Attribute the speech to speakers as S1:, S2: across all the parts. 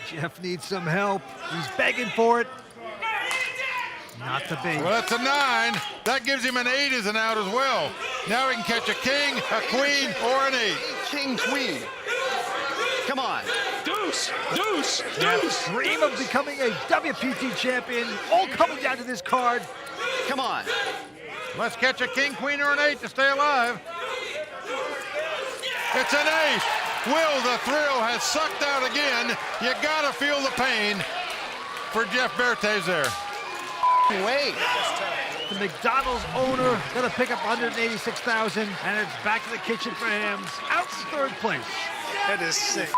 S1: Jeff needs some help. He's begging for it. Not to be.
S2: Well, that's a 9. That gives him an 8 as an out as well. Now he can catch a king, a queen, or an 8.
S3: King, queen. Come on.
S4: Deuce, deuce,
S1: Jeff
S4: deuce.
S1: dream of becoming a WPT champion. All coming down to this card.
S3: Come on.
S2: Let's catch a king, queen, or an 8 to stay alive. It's an ace. Will the Thrill has sucked out again. You gotta feel the pain for Jeff Vertesi there.
S3: Wait.
S1: The McDonald's owner gonna pick up 186,000, and it's back to the kitchen for him. Out in third place.
S4: That is sick.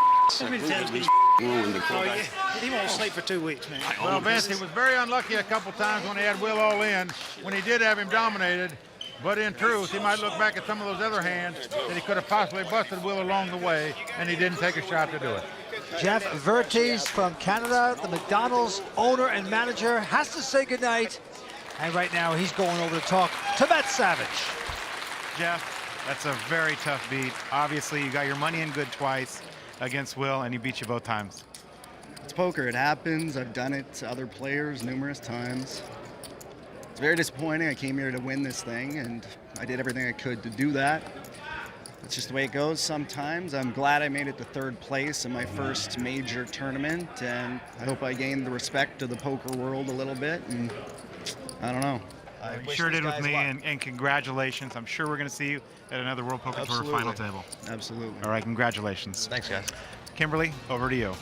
S5: Ruined the quarterback.
S4: He won't sleep for 2 weeks, man.
S2: Well, Vince, he was very unlucky a couple times when he had Will all in, when he did have him dominated. But in truth, he might look back at some of those other hands that he could have possibly busted Will along the way, and he didn't take a shot to do it.
S1: Jeff Vertesi from Canada, the McDonald's owner and manager, has to say goodnight. And right now, he's going over to talk to Matt Savage.
S6: Jeff, that's a very tough beat. Obviously, you got your money in good twice against Will, and he beat you both times.
S7: It's poker, it happens. I've done it to other players numerous times. It's very disappointing. I came here to win this thing, and I did everything I could to do that. It's just the way it goes sometimes. I'm glad I made it to third place in my first major tournament, and I hope I gained the respect of the poker world a little bit, and I don't know.
S6: You sure did with me, and congratulations. I'm sure we're going to see you at another World Poker Tour final table.
S7: Absolutely.
S6: All right, congratulations.
S3: Thanks, guys.
S6: Kimberly, over to you.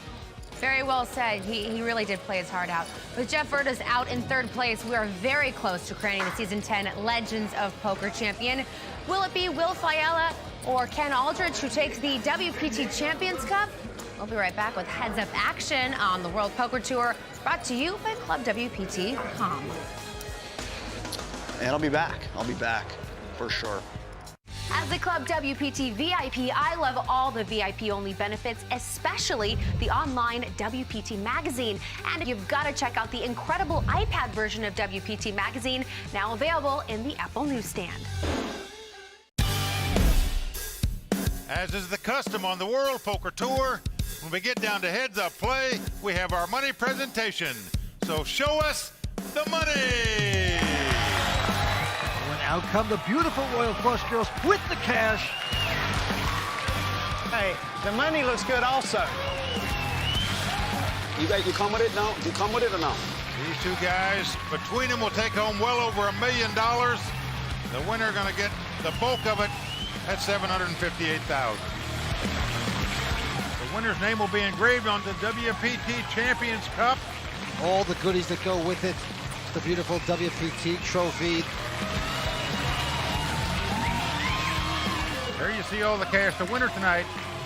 S8: Very well said. He really did play his heart out. With Jeff Vertesi out in third place, we are very close to crowning the Season 10 Legends of Poker champion. Will it be Will Fiala or Ken Aldridge who takes the WPT Champions Cup? We'll be right back with Heads Up Action on the World Poker Tour, brought to you by ClubWPT.com.
S3: And I'll be back. I'll be back for sure.
S8: As a Club WPT VIP, I love all the VIP-only benefits, especially the online WPT Magazine. And you've got to check out the incredible iPad version of WPT Magazine, now available in the Apple newsstand.
S2: As is the custom on the World Poker Tour, when we get down to heads-up play, we have our money presentation. So show us the money!
S1: Out come the beautiful Royal Flush girls with the cash.
S4: Hey, the money looks good also.
S5: You come with it? No? You come with it or no?
S2: These two guys, between them, will take home well over $1 million. The winner going to get the bulk of it at $758,000. The winner's name will be engraved on the WPT Champions Cup.
S1: All the goodies that go with it. The beautiful WPT trophy.
S2: There you see all the cash. The winner tonight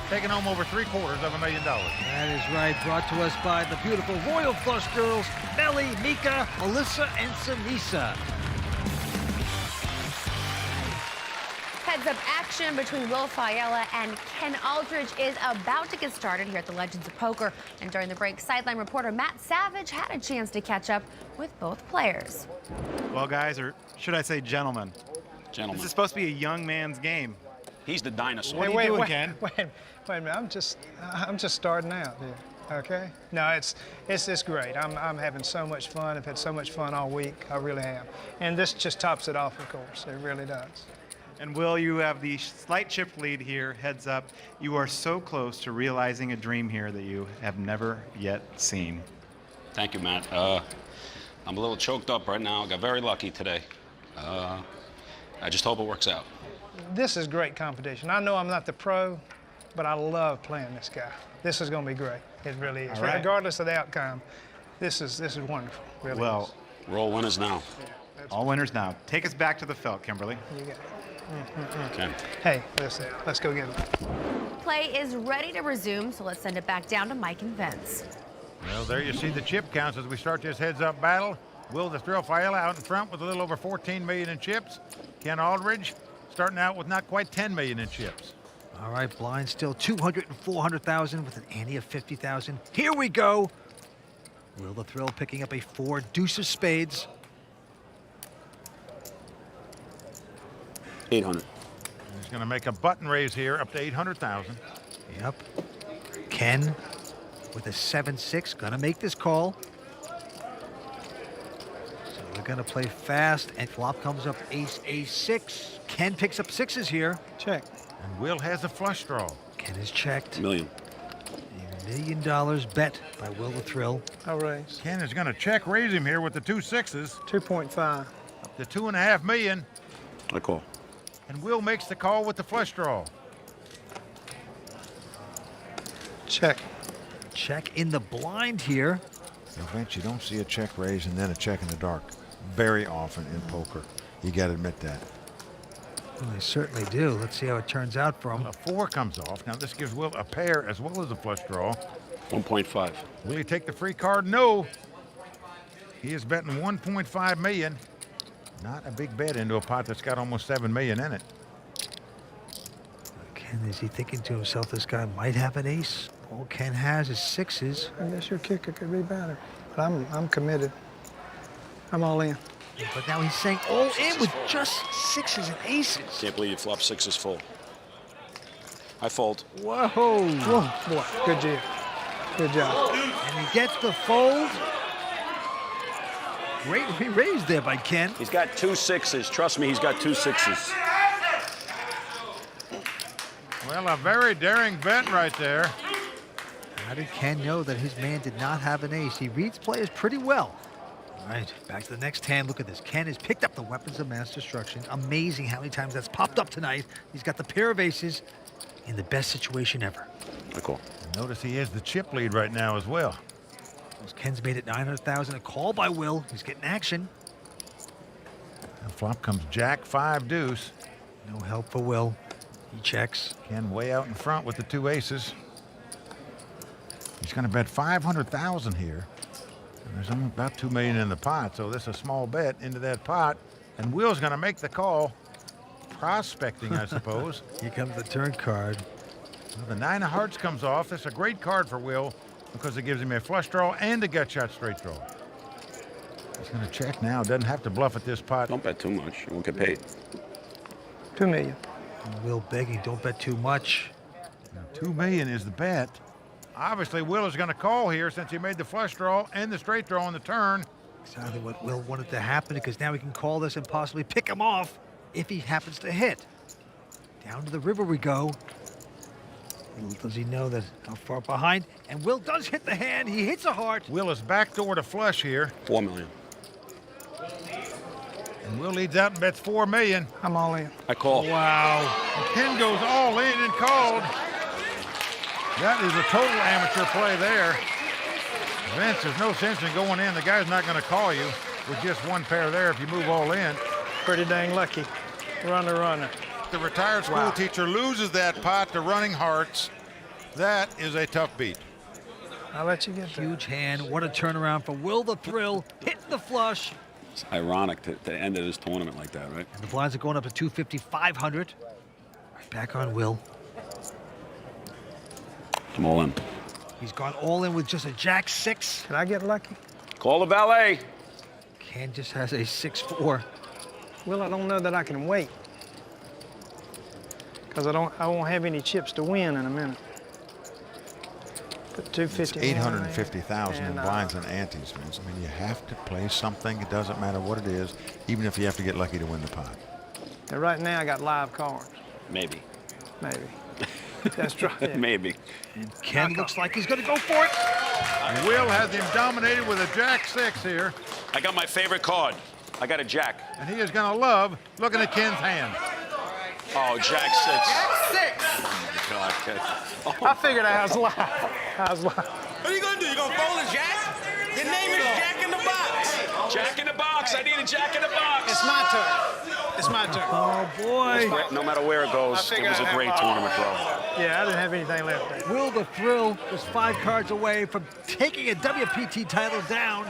S2: taking home over $750,000.
S1: That is right. Brought to us by the beautiful Royal Flush girls, Melly, Mika, Melissa, and Sanisa.
S8: Heads Up Action between Will Fiala and Ken Aldridge is about to get started here at the Legends of Poker. And during the break, sideline reporter Matt Savage had a chance to catch up with both players.
S6: Well, guys, or should I say gentlemen,
S5: Gentlemen.
S6: this is supposed to be a young man's game.
S5: He's the dinosaur.
S6: What are you doing, Ken?
S4: Wait a minute. I'm just starting out here. Okay. No, it's great. I'm having so much fun. I've had so much fun all week. I really have. And this just tops it off, of course. It really does.
S6: And Will, you have the slight chip lead here, heads up. You are so close to realizing a dream here that you have never yet seen.
S5: Thank you, Matt. I'm a little choked up right now. I got very lucky today. I just hope it works out.
S4: This is great competition. I know I'm not the pro, but I love playing this guy. This is going to be great. It really is.
S6: All right.
S4: Regardless of the outcome, this is wonderful. Really
S6: Well,
S4: is.
S5: We're all winners now.
S6: all winners now. Take us back to the felt, Kimberly.
S4: You got it.
S5: Okay.
S4: Hey, let's go get it.
S8: Play is ready to resume, so let's send it back down to Mike and Vince.
S2: Well, there you see the chip counts as we start this heads-up battle. Will the Thrill Fiala out in front with a little over 14 million in chips. Ken Aldridge starting out with not quite 10 million in chips.
S1: All right, blind still 200 and 400,000 with an ante of 50,000. Here we go. Will the Thrill picking up a 4 deuce of spades.
S5: 800.
S2: He's going to make a button raise here up to 800,000.
S1: Yep. Ken with a 7-6. Gonna make this call. So they're gonna play fast, and flop comes up ace, ace-6. Ken picks up sixes here.
S4: Check.
S2: And Will has a flush draw.
S1: Ken is checked.
S5: Million.
S1: $1 million bet by Will the Thrill.
S4: I'll raise.
S2: Ken is going to check raise him here with the 2 sixes.
S4: 2.5.
S2: Up to 2.5 million.
S5: I call.
S2: And Will makes the call with the flush draw.
S4: Check.
S1: Check in the blind here.
S2: Vince, you don't see a check raise and then a check in the dark very often in poker. You got to admit that.
S1: Well, they certainly do. Let's see how it turns out for him.
S2: A 4 comes off. Now this gives Will a pair as well as a flush draw.
S5: 1.5.
S2: Will he take the free card? No. He is betting 1.5 million. Not a big bet into a pot that's got almost 7 million in it.
S1: Ken, is he thinking to himself, this guy might have an ace? All Ken has is sixes.
S4: I guess your kicker could be better. But I'm committed. I'm all in.
S1: But now he's saying all in with just sixes and aces.
S5: Can't believe you flop sixes full. I fold.
S1: Whoa.
S4: Whoa, boy, good job. Good job.
S1: And he gets the fold. Great re-raise there by Ken.
S5: He's got 2 sixes. Trust me, he's got 2 sixes.
S2: Well, a very daring bet right there.
S1: How did Ken know that his man did not have an ace? He reads players pretty well. All right, back to the next hand. Look at this. Ken has picked up the weapons of mass destruction. Amazing how many times that's popped up tonight. He's got the pair of aces in the best situation ever.
S5: I call.
S2: Notice he has the chip lead right now as well.
S1: Ken's made it 900,000. A call by Will. He's getting action.
S2: And flop comes Jack 5 deuce.
S1: No help for Will. He checks.
S2: Ken way out in front with the 2 aces. He's going to bet 500,000 here. And there's only about 2 million in the pot, so this is a small bet into that pot. And Will's going to make the call. Prospecting, I suppose.
S1: Here comes the turn card.
S2: Well, the 9 of hearts comes off. That's a great card for Will because it gives him a flush draw and a gut shot straight draw. He's going to check now. Doesn't have to bluff at this pot.
S5: Don't bet too much. You won't get paid.
S4: 2 million.
S1: And Will begging, don't bet too much.
S2: Now, 2 million is the bet. Obviously, Will is going to call here since he made the flush draw and the straight draw on the turn.
S1: Exactly what Will wanted to happen, because now he can call this and possibly pick him off if he happens to hit. Down to the river we go. Little does he know that how far behind. And Will does hit the hand. He hits a heart.
S2: Will is backdoor to flush here.
S5: 4 million.
S2: And Will leads out and bets 4 million.
S4: I'm all in.
S5: I call.
S2: Wow. And Ken goes all in and called. That is a total amateur play there. Vince, there's no sense in going in. The guy's not going to call you with just one pair there if you move all in.
S4: Pretty dang lucky. Runner, runner.
S2: The retired school teacher loses that pot to running hearts. That is a tough beat.
S4: I'll let you get there.
S1: Huge hand. What a turnaround for Will the Thrill. Hitting the flush.
S5: It's ironic to end this tournament like that, right?
S1: And the blinds are going up to 250, 500. Right back on Will.
S5: I'm all in.
S1: He's gone all in with just a jack 6.
S4: Can I get lucky?
S5: Call the valet.
S1: Ken just has a 6-4.
S4: Well, I don't know that I can wait. Because I won't have any chips to win in a minute. Put 250.
S2: 850,000 in blinds and antes, Vince. I mean, you have to play something. It doesn't matter what it is, even if you have to get lucky to win the pot.
S4: And right now I got live cards.
S5: Maybe.
S4: Maybe. That's right. Yeah.
S5: Maybe.
S1: And Ken looks like he's going to go for it.
S2: And Will has him dominated with a jack 6 here.
S5: I got my favorite card. I got a jack.
S2: And he is going to love looking at Ken's hand.
S5: Oh, jack 6.
S9: Jack 6.
S5: Oh, my God. Ken. Oh,
S4: I figured I was live. I was live.
S9: What are you gonna do? You gonna fold a jack? The name is Jack in the Box.
S5: Jack in the box. I need a jack in the box.
S4: It's my turn. It's my turn.
S1: Oh, boy.
S5: No matter where it goes, it was a great tournament, bro.
S4: Yeah, I didn't have anything left there.
S1: Will the Thrill was 5 cards away from taking a WPT title down.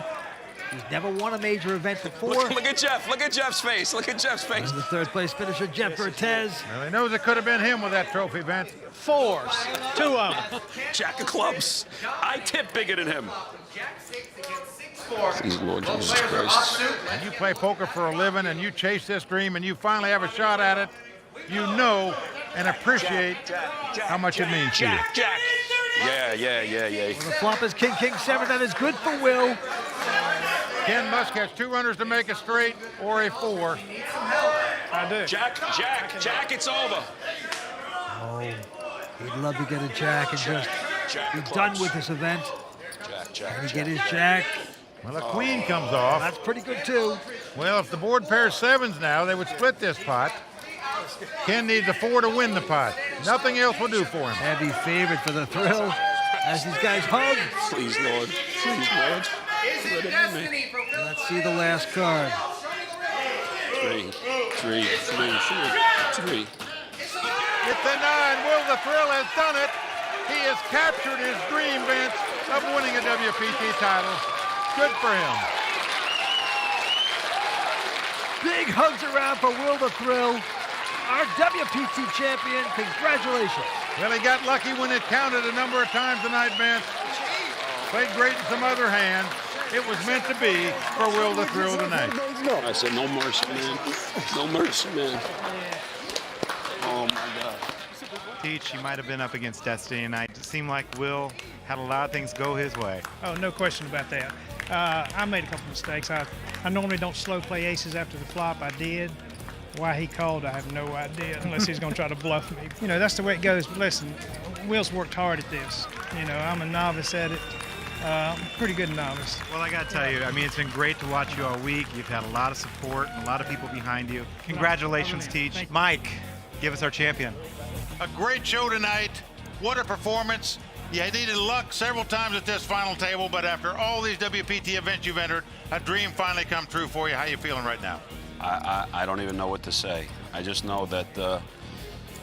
S1: He's never won a major event before.
S5: Look at Jeff. Look at Jeff's face. Look at Jeff's face.
S1: And the 3rd place finisher, Jeff Vertesi.
S2: Well, he knows it could have been him with that trophy, Vince.
S4: 4s. 2 of them.
S5: Jack of clubs. I tip bigger than him.
S9: Jack 6 against 6-4.
S5: He's Lord
S9: Both
S5: Jesus
S9: players are
S5: Christ.
S9: offsuit.
S2: And you play poker for a living and you chase this dream and you finally have a shot at it, you know and appreciate how much it means to you.
S5: Jack. Yeah.
S1: Well, the flop is king, king, 7. That is good for Will.
S2: Ken must catch 2 runners to make a straight or a 4.
S4: I do.
S5: Jack, it's over.
S1: Oh, he'd love to get a jack and just be done with this event. Can he get his jack?
S2: Well, a queen comes off.
S1: That's pretty good, too.
S2: Well, if the board pairs 7s now, they would split this pot. Ken needs a 4 to win the pot. Nothing else will do for him.
S1: Heavy favorite for the thrill as these guys hug.
S5: Please, Lord. Please, Lord.
S1: Let's see the last card.
S5: 3.
S2: It's a 9. Will the Thrill has done it. He has captured his dream, Vince, of winning a WPT title. Good for him.
S1: Big hugs around for Will the Thrill, our WPT champion. Congratulations.
S2: Well, he got lucky when it counted a number of times tonight, Vince. Played great in some other hands. It was meant to be for Will the Thrill tonight.
S5: I said, no mercy, man. No mercy, man. Oh, my God.
S6: Teach, he might have been up against destiny tonight. It seemed like Will had a lot of things go his way.
S4: Oh, no question about that. I made a couple mistakes. I normally don't slow play aces after the flop. I did. Why he called, I have no idea, unless he's going to try to bluff me. You know, that's the way it goes. But listen, Will's worked hard at this. You know, I'm a novice at it. Pretty good novice.
S6: Well, I got to tell you, I mean, it's been great to watch you all week. You've had a lot of support and a lot of people behind you. Congratulations, Teach. Mike, give us our champion.
S2: A great show tonight. What a performance. You needed luck several times at this final table, but after all these WPT events you've entered, a dream finally come true for you. How you feeling right now?
S5: I don't even know what to say. I just know that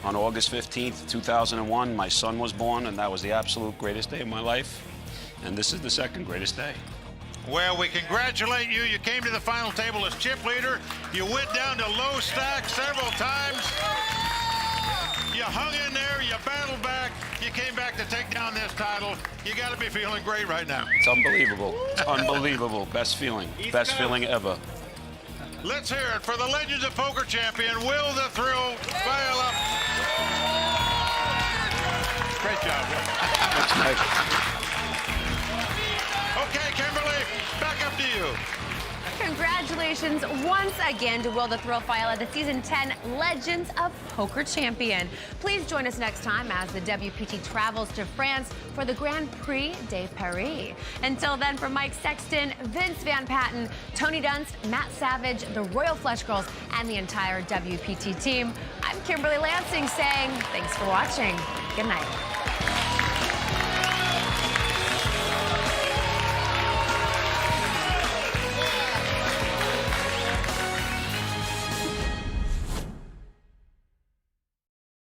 S5: on August 15th, 2001, my son was born, and that was the absolute greatest day of my life. And this is the second greatest day.
S2: Well, we congratulate you. You came to the final table as chip leader. You went down to low stack several times. You hung in there. You battled back. You came back to take down this title. You got to be feeling great right now.
S5: It's unbelievable. It's unbelievable. Best feeling. Best feeling ever.
S2: Let's hear it for the Legends of Poker champion, Will the Thrill Viola. Great job, Will.
S5: Thanks, Mike.
S2: Okay, Kimberly, back up to you.
S8: Congratulations once again to Will the Thrill Viola, the Season 10 Legends of Poker champion. Please join us next time as the WPT travels to France for the Grand Prix de Paris. Until then, from Mike Sexton, Vince Van Patten, Tony Dunst, Matt Savage, the Royal Flush Girls, and the entire WPT team, I'm Kimberly Lansing saying thanks for watching. Good night.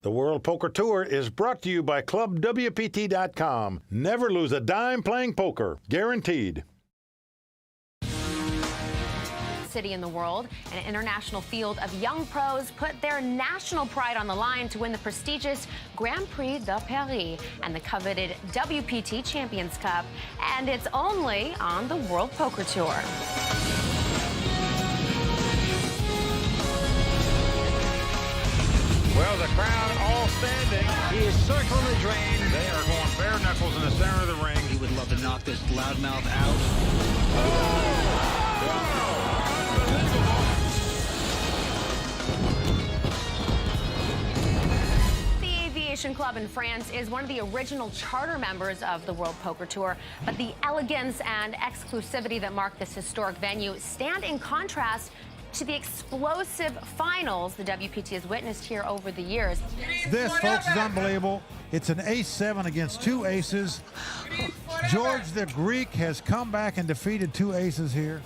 S2: The World Poker Tour is brought to you by ClubWPT.com. Never lose a dime playing poker. Guaranteed.
S8: City in the world, an international field of young pros put their national pride on the line to win the prestigious Grand Prix de Paris and the coveted WPT Champions Cup. And it's only on the World Poker Tour.
S2: Well, the crowd all standing.
S1: He is circling the drain.
S2: They are going bare knuckles in the center of the ring.
S1: He would love to knock this loudmouth out.
S8: The Aviation Club in France is one of the original charter members of the World Poker Tour, but the elegance and exclusivity that mark this historic venue stand in contrast to the explosive finals the WPT has witnessed here over the years.
S10: This, folks, is unbelievable. It's an ace-7 against 2 aces. George the Greek has come back and defeated 2 aces here.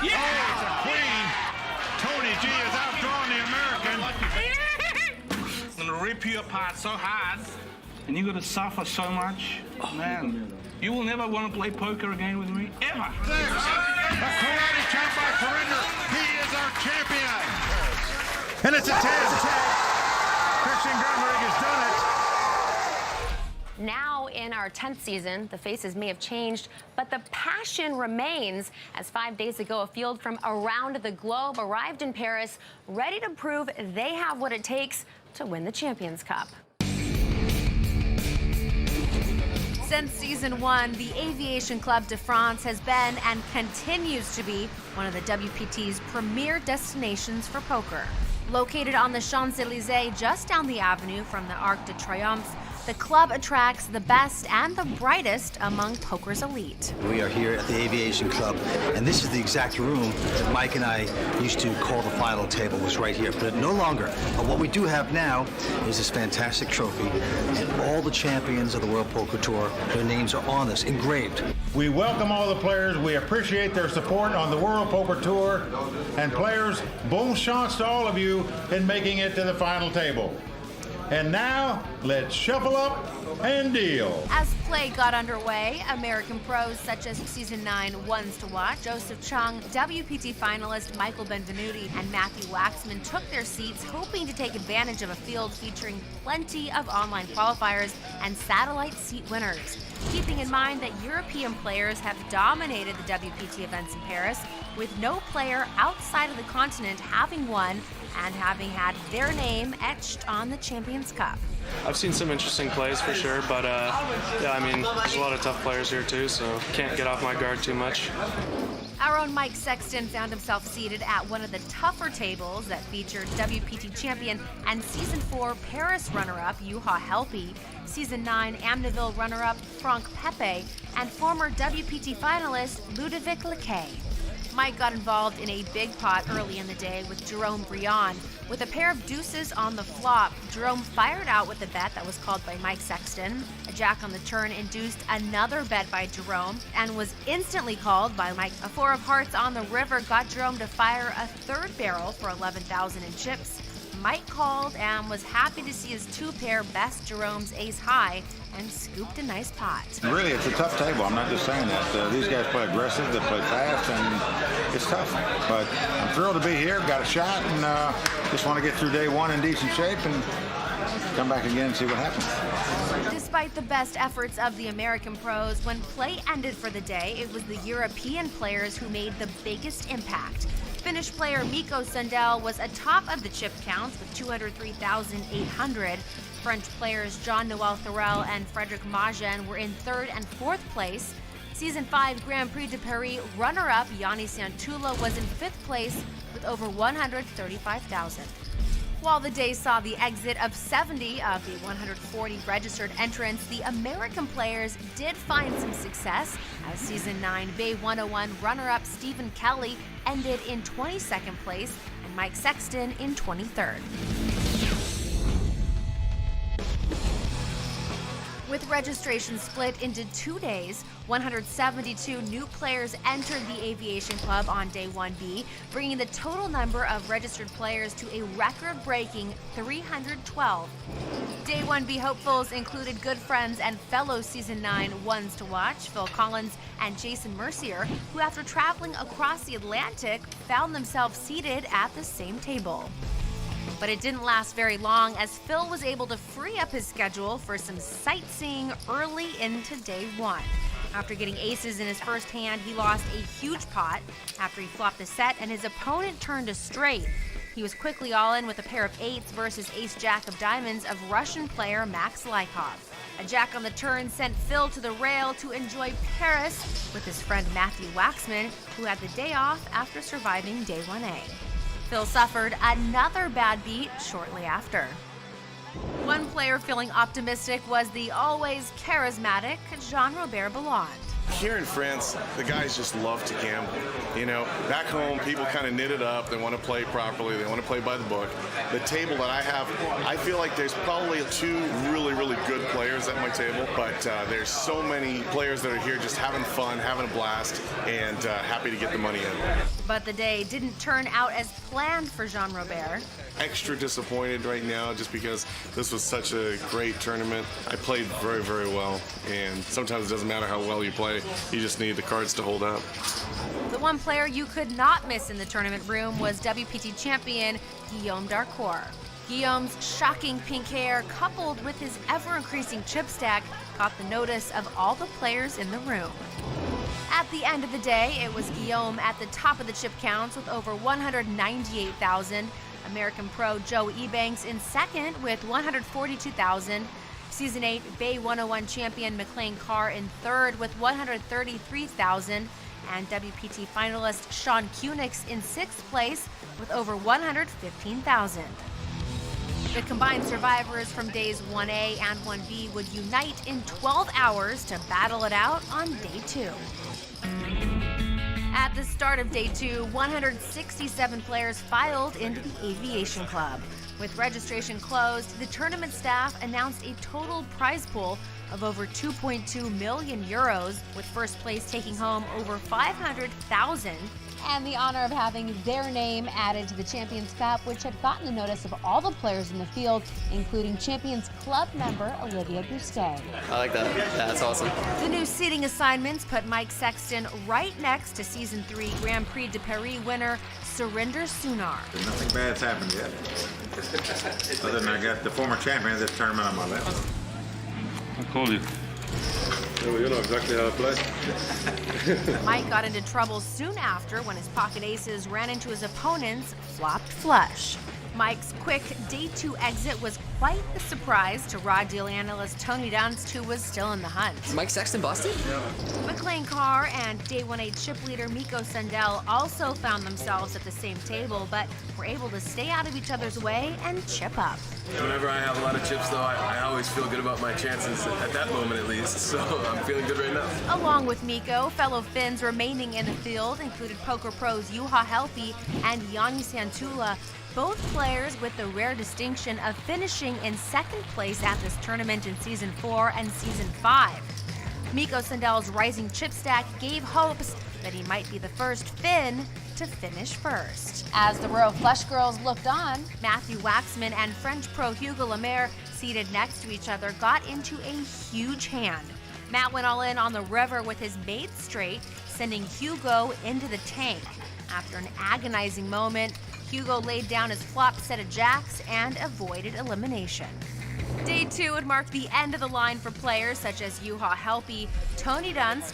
S2: Yeah! Oh, it's a queen. Tony G has outdrawn the American.
S9: I'm gonna rip you apart so hard, and you're gonna suffer so much. Man, you will never want to play poker again with me, ever.
S2: A karate chop by surrender. He is our champion. And it's a 10. Christian Grunberg has done it.
S8: Now in our 10th season, the faces may have changed, but the passion remains, as 5 days ago, a field from around the globe arrived in Paris, ready to prove they have what it takes to win the Champions Cup. Since season 1, the Aviation Club de France has been and continues to be one of the WPT's premier destinations for poker. Located on the Champs-Élysées, just down the avenue from the Arc de Triomphe, the club attracts the best and the brightest among poker's elite.
S11: We are here at the Aviation Club, and this is the exact room that Mike and I used to call the final table, was right here, but no longer. But what we do have now is this fantastic trophy, and all the champions of the World Poker Tour, their names are on this, engraved.
S2: We welcome all the players. We appreciate their support on the World Poker Tour. And players, bon chance to all of you in making it to the final table. And now, let's shuffle up and deal.
S8: As play got underway, American pros such as Season 9 Ones to Watch, Joseph Chung, WPT finalist Michael Benvenuti, and Matthew Waxman took their seats, hoping to take advantage of a field featuring plenty of online qualifiers and satellite seat winners. Keeping in mind that European players have dominated the WPT events in Paris, with no player outside of the continent having won and having had their name etched on the Champions Cup.
S12: I've seen some interesting plays for sure, but yeah, I mean, there's a lot of tough players here too, so can't get off my guard too much.
S8: Our own Mike Sexton found himself seated at one of the tougher tables that featured WPT champion and Season 4 Paris runner-up Juha Helppi, Season 9 Amneville runner-up Franck Pepe, and former WPT finalist Ludovic Lequet. Mike got involved in a big pot early in the day with Jerome Briand. With a pair of deuces on the flop, Jerome fired out with a bet that was called by Mike Sexton. A jack on the turn induced another bet by Jerome and was instantly called by Mike. A 4 of hearts on the river got Jerome to fire a third barrel for 11,000 in chips. Mike called and was happy to see his 2-pair best Jerome's ace high and scooped a nice pot.
S2: Really, it's a tough table. I'm not just saying that. These guys play aggressive, they play fast, and it's tough. But I'm thrilled to be here, got a shot, and just want to get through day one in decent shape and come back again and see what happens.
S8: Despite the best efforts of the American pros, when play ended for the day, it was the European players who made the biggest impact. Finnish player Mikko Sundell was atop of the chip counts with 203,800. French players Jean-Noël Thorel and Frédéric Magen were in 3rd and 4th place. Season 5 Grand Prix de Paris runner-up Yanni Santula was in 5th place with over 135,000. While the day saw the exit of 70 of the 140 registered entrants, the American players did find some success as Season 9 Bay 101 runner-up Stephen Kelly ended in 22nd place and Mike Sexton in 23rd. With registration split into 2 days, 172 new players entered the Aviation Club on Day 1B, bringing the total number of registered players to a record-breaking 312. Day 1B hopefuls included good friends and fellow Season 9 Ones to Watch, Phil Collins and Jason Mercier, who after traveling across the Atlantic found themselves seated at the same table. But it didn't last very long as Phil was able to free up his schedule for some sightseeing early into Day 1. After getting aces in his first hand, he lost a huge pot after he flopped the set and his opponent turned a straight. He was quickly all in with a pair of 8s versus ace-jack of diamonds of Russian player Max Lykov. A jack on the turn sent Phil to the rail to enjoy Paris with his friend Matthew Waxman, who had the day off after surviving Day 1A. Phil suffered another bad beat shortly after. One player feeling optimistic was the always charismatic Jean-Robert Belland.
S13: Here in France, the guys just love to gamble. You know, back home, people kind of knit it up. They want to play properly. They want to play by the book. The table that I have, I feel like there's probably 2 really, really good players at my table, but there's so many players that are here just having fun, having a blast, and happy to get the money in.
S8: But the day didn't turn out as planned for Jean-Robert.
S13: Extra disappointed right now just because this was such a great tournament. I played very, very well, and sometimes it doesn't matter how well you play, you just need the cards to hold up.
S8: The one player you could not miss in the tournament room was WPT champion Guillaume Darcourt. Guillaume's shocking pink hair, coupled with his ever-increasing chip stack, caught the notice of all the players in the room. At the end of the day, it was Guillaume at the top of the chip counts with over 198,000. American pro Joe Ebanks in second with 142,000. Season 8 Bay 101 champion McLean Carr in third with $133,000, and WPT finalist Sean Kunix in sixth place with over $115,000. The combined survivors from days 1A and 1B would unite in 12 hours to battle it out on day 2. At the start of day 2, 167 players filed into the Aviation Club. With registration closed, the tournament staff announced a total prize pool of over 2.2 million euros, with first place taking home over 500,000, and the honor of having their name added to the Champions Cup, which had gotten the notice of all the players in the field, including Champions Club member Olivia Bousquet.
S14: I like that. Yeah, that's awesome.
S8: The new seating assignments put Mike Sexton right next to Season 3 Grand Prix de Paris winner Surinder Sunar.
S15: Nothing bad's happened yet. Other than I got the former champion of this tournament on my left.
S9: I called you.
S15: Oh, you know exactly how to play.
S8: Mike got into trouble soon after when his pocket aces ran into his opponent's flopped flush. Mike's quick day 2 exit was quite the surprise to raw deal analyst Tony Dunst, who was still in the hunt.
S14: Mike Sexton busted?
S8: McLean Carr and day 1A chip leader Mikko Sundell also found themselves at the same table, but were able to stay out of each other's way and chip up.
S16: Whenever I have a lot of chips, though, I always feel good about my chances, at that moment at least, so I'm feeling good right now.
S8: Along with Mikko, fellow Finns remaining in the field included poker pros Juha Helppi and Jani Santula, both players with the rare distinction of finishing in second place at this tournament in Season 4 and Season 5. Mikko Sundell's rising chip stack gave hopes that he might be the first Finn to finish first. As the row of flush girls looked on, Matthew Waxman and French pro Hugo Lemaire, seated next to each other, got into a huge hand. Matt went all in on the river with his mate straight, sending Hugo into the tank. After an agonizing moment, Hugo laid down his flop set of jacks and avoided elimination. Day 2 would mark the end of the line for players such as Juha Helppi, Tony Dunst,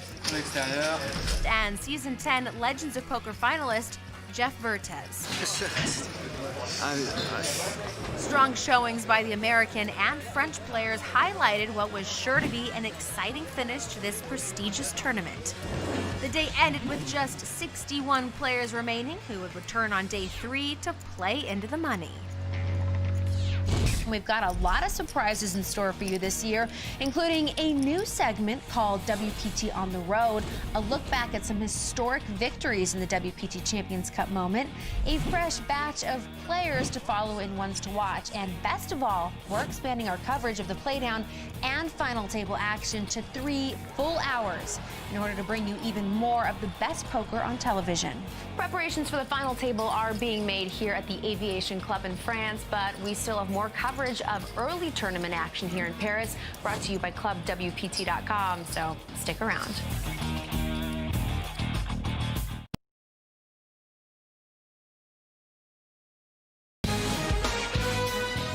S8: and Season 10 Legends of Poker finalist Jeff Vertesi. Strong showings by the American and French players highlighted what was sure to be an exciting finish to this prestigious tournament. The day ended with just 61 players remaining, who would return on day 3 to play into the money. We've got a lot of surprises in store for you this year, including a new segment called WPT on the Road, a look back at some historic victories in the WPT Champions Cup moment, a fresh batch of players to follow and ones to watch, and best of all, we're expanding our coverage of the playdown and final table action to 3 full hours in order to bring you even more of the best poker on television. Preparations for the final table are being made here at the Aviation Club in France, but we still have more coverage of early tournament action here in Paris, brought to you by ClubWPT.com, so stick around.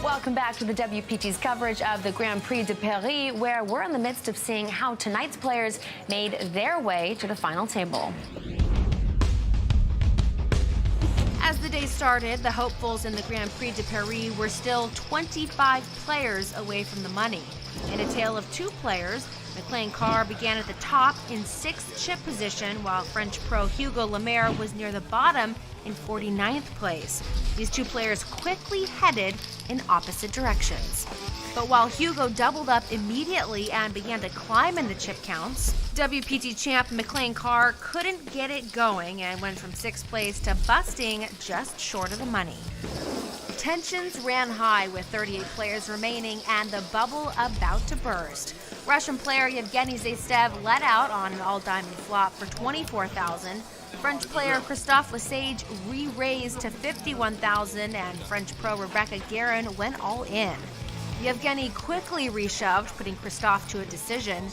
S8: Welcome back to the WPT's coverage of the Grand Prix de Paris, where we're in the midst of seeing how tonight's players made their way to the final table. As the day started, the hopefuls in the Grand Prix de Paris were still 25 players away from the money. In a tale of 2 players, McLean Carr began at the top in 6th chip position, while French pro Hugo Lemaire was near the bottom in 49th place. These 2 players quickly headed in opposite directions. But while Hugo doubled up immediately and began to climb in the chip counts, WPT champ McLean Carr couldn't get it going and went from 6th place to busting just short of the money. Tensions ran high with 38 players remaining and the bubble about to burst. Russian player Yevgeny Zaystev led out on an all-diamond flop for $24,000. French player Christophe Lesage re-raised to $51,000, and French pro Rebecca Guerin went all in. Yevgeny quickly reshoved, putting Christophe to a decision.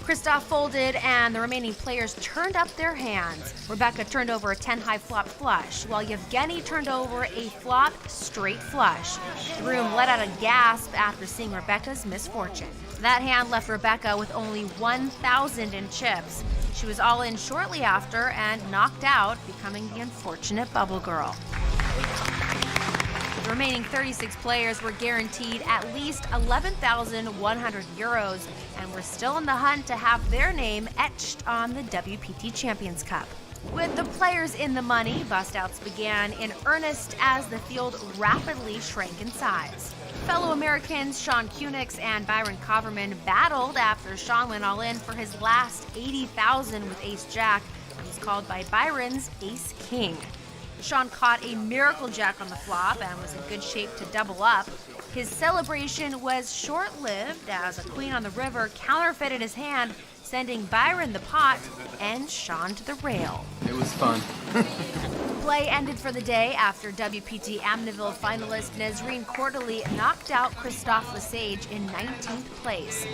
S8: Christophe folded, and the remaining players turned up their hands. Rebecca turned over a 10-high flop flush, while Yevgeny turned over a flop straight flush. The room let out a gasp after seeing Rebecca's misfortune. That hand left Rebecca with only $1,000 in chips. She was all in shortly after and knocked out, becoming the unfortunate bubble girl. The The remaining 36 players were guaranteed at least 11,100 euros and were still in the hunt to have their name etched on the WPT Champions Cup. With the players in the money, bust-outs began in earnest as the field rapidly shrank in size. Fellow Americans Sean Kunix and Byron Coverman battled after Sean went all in for his last 80,000 with Ace-Jack and was called by Byron's Ace-King. Sean caught a miracle jack on the flop and was in good shape to double up. His celebration was short-lived as a queen on the river counterfeited his hand, sending Byron the pot and Sean to the rail.
S14: It was fun.
S8: Play ended for the day after WPT Amityville finalist Nesrine Quarterly knocked out Christophe Lesage in 19th place.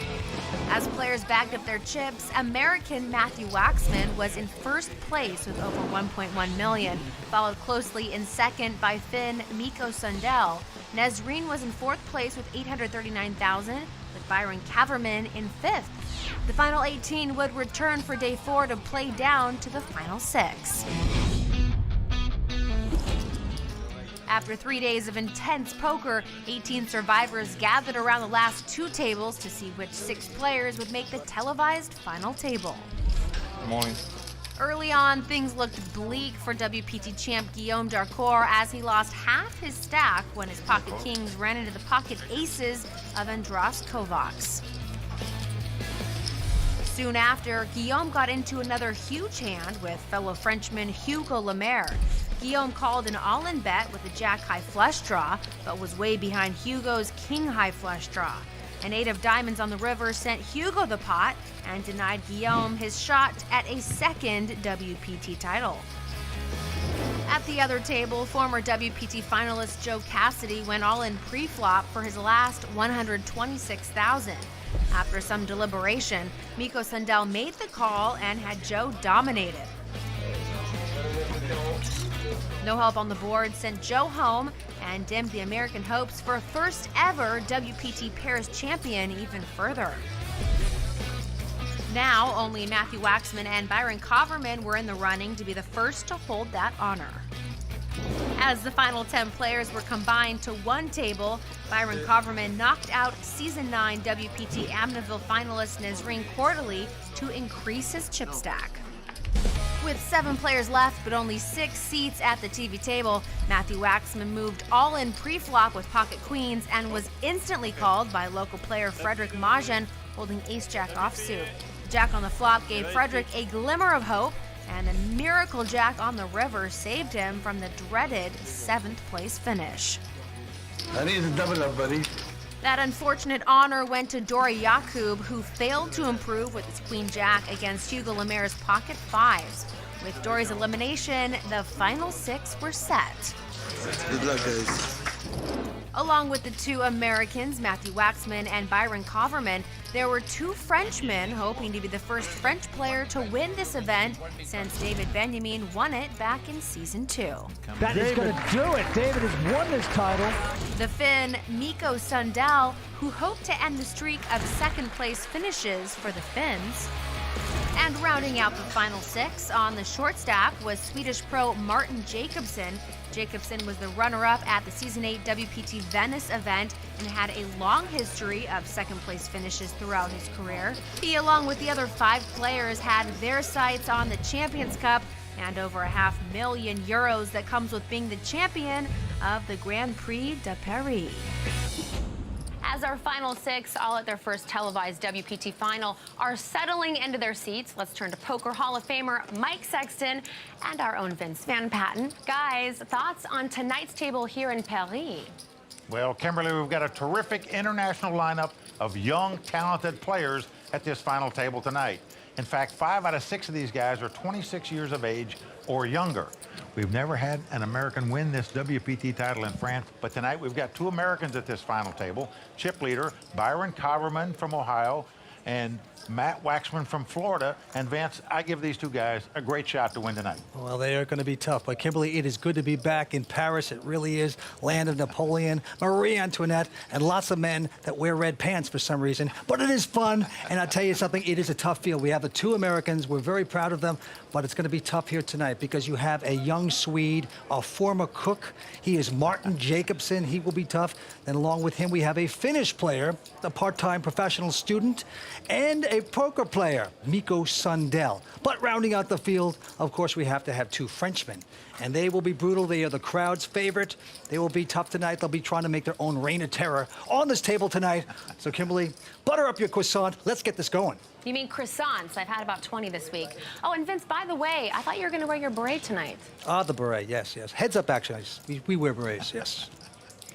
S8: As players bagged up their chips, American Matthew Waxman was in first place with over 1.1 million, followed closely in second by Finn Mikko Sundell. Nesrine was in fourth place with 839,000, with Byron Kaverman in fifth. The final 18 would return for day 4 to play down to the final 6. After 3 days of intense poker, 18 survivors gathered around the last 2 tables to see which 6 players would make the televised final table.
S12: Good morning.
S8: Early on, things looked bleak for WPT champ Guillaume Darcourt as he lost half his stack when his pocket kings ran into the pocket aces of Andras Kovacs. Soon after, Guillaume got into another huge hand with fellow Frenchman Hugo Lemaire. Guillaume called an all-in bet with a jack-high flush draw, but was way behind Hugo's king-high flush draw. An 8 of diamonds on the river sent Hugo the pot and denied Guillaume his shot at a second WPT title. At the other table, former WPT finalist Joe Cassidy went all in pre-flop for his last 126,000. After some deliberation, Mikko Sundell made the call and had Joe dominated. No help on the board sent Joe home and dimmed the American hopes for a first ever WPT Pairs champion even further. Now, only Matthew Waxman and Byron Coverman were in the running to be the first to hold that honor. As the final 10 players were combined to one table, Byron Coverman knocked out Season 9 WPT Amityville finalist Nesrine Quarterly to increase his chip stack. With 7 players left but only 6 seats at the TV table, Matthew Waxman moved all in pre-flop with pocket queens and was instantly called by local player Frederick Majan holding ace-jack offsuit. Jack on the flop gave Frederick a glimmer of hope, and a miracle jack on the river saved him from the dreaded 7th place finish.
S17: I need to double up, buddy.
S8: That unfortunate honor went to Dori Yakub, who failed to improve with his queen jack against Hugo Lemaire's pocket 5s. With Dori's elimination, the final 6 were set.
S17: Good luck, guys.
S8: Along with the 2 Americans, Matthew Waxman and Byron Coverman, there were 2 Frenchmen hoping to be the first French player to win this event since David Benjamin won it back in Season 2.
S18: That is going to do it. David has won this title.
S8: The Finn, Mikko Sundell, who hoped to end the streak of second-place finishes for the Finns. And rounding out the final 6 on the short stack was Swedish pro Martin Jacobson. Jacobson was the runner-up at the Season 8 WPT Venice event and had a long history of second-place finishes throughout his career. He, along with the other 5 players, had their sights on the Champions Cup and over €500,000 that comes with being the champion of the Grand Prix de Paris. As our final 6, all at their first televised WPT final, are settling into their seats, let's turn to Poker Hall of Famer Mike Sexton and our own Vince Van Patten. Guys, thoughts on tonight's table here in Paris?
S2: Well, Kimberly, we've got a terrific international lineup of young, talented players at this final table tonight. In fact, 5 out of 6 of these guys are 26 years of age or younger. We've never had an American win this WPT title in France, but tonight we've got 2 Americans at this final table. Chip leader Byron Coverman from Ohio and Matt Waxman from Florida. And Vince, I give these two guys a great shot to win tonight.
S1: Well, they are going to be tough. But Kimberly, it is good to be back in Paris. It really is. Land of Napoleon, Marie Antoinette, and lots of men that wear red pants for some reason. But it is fun. And I'll tell you something, it is a tough field. We have the two Americans. We're very proud of them. But it's going to be tough here tonight because you have a young Swede, a former cook. He is Martin Jacobson. He will be tough. Then along with him, we have a Finnish player, a part-time professional student, and a poker player, Mikko Sundell. But rounding out the field, of course, we have to have two Frenchmen. And they will be brutal. They are the crowd's favorite. They will be tough tonight. They'll be trying to make their own reign of terror on this table tonight. So, Kimberly, butter up your croissant. Let's get this going.
S8: You mean croissants? I've had about 20 this week. Oh, and Vince, by the way, I thought you were going to wear your beret tonight.
S1: Ah, the beret, yes, yes. Heads up, actually. We wear berets, yes.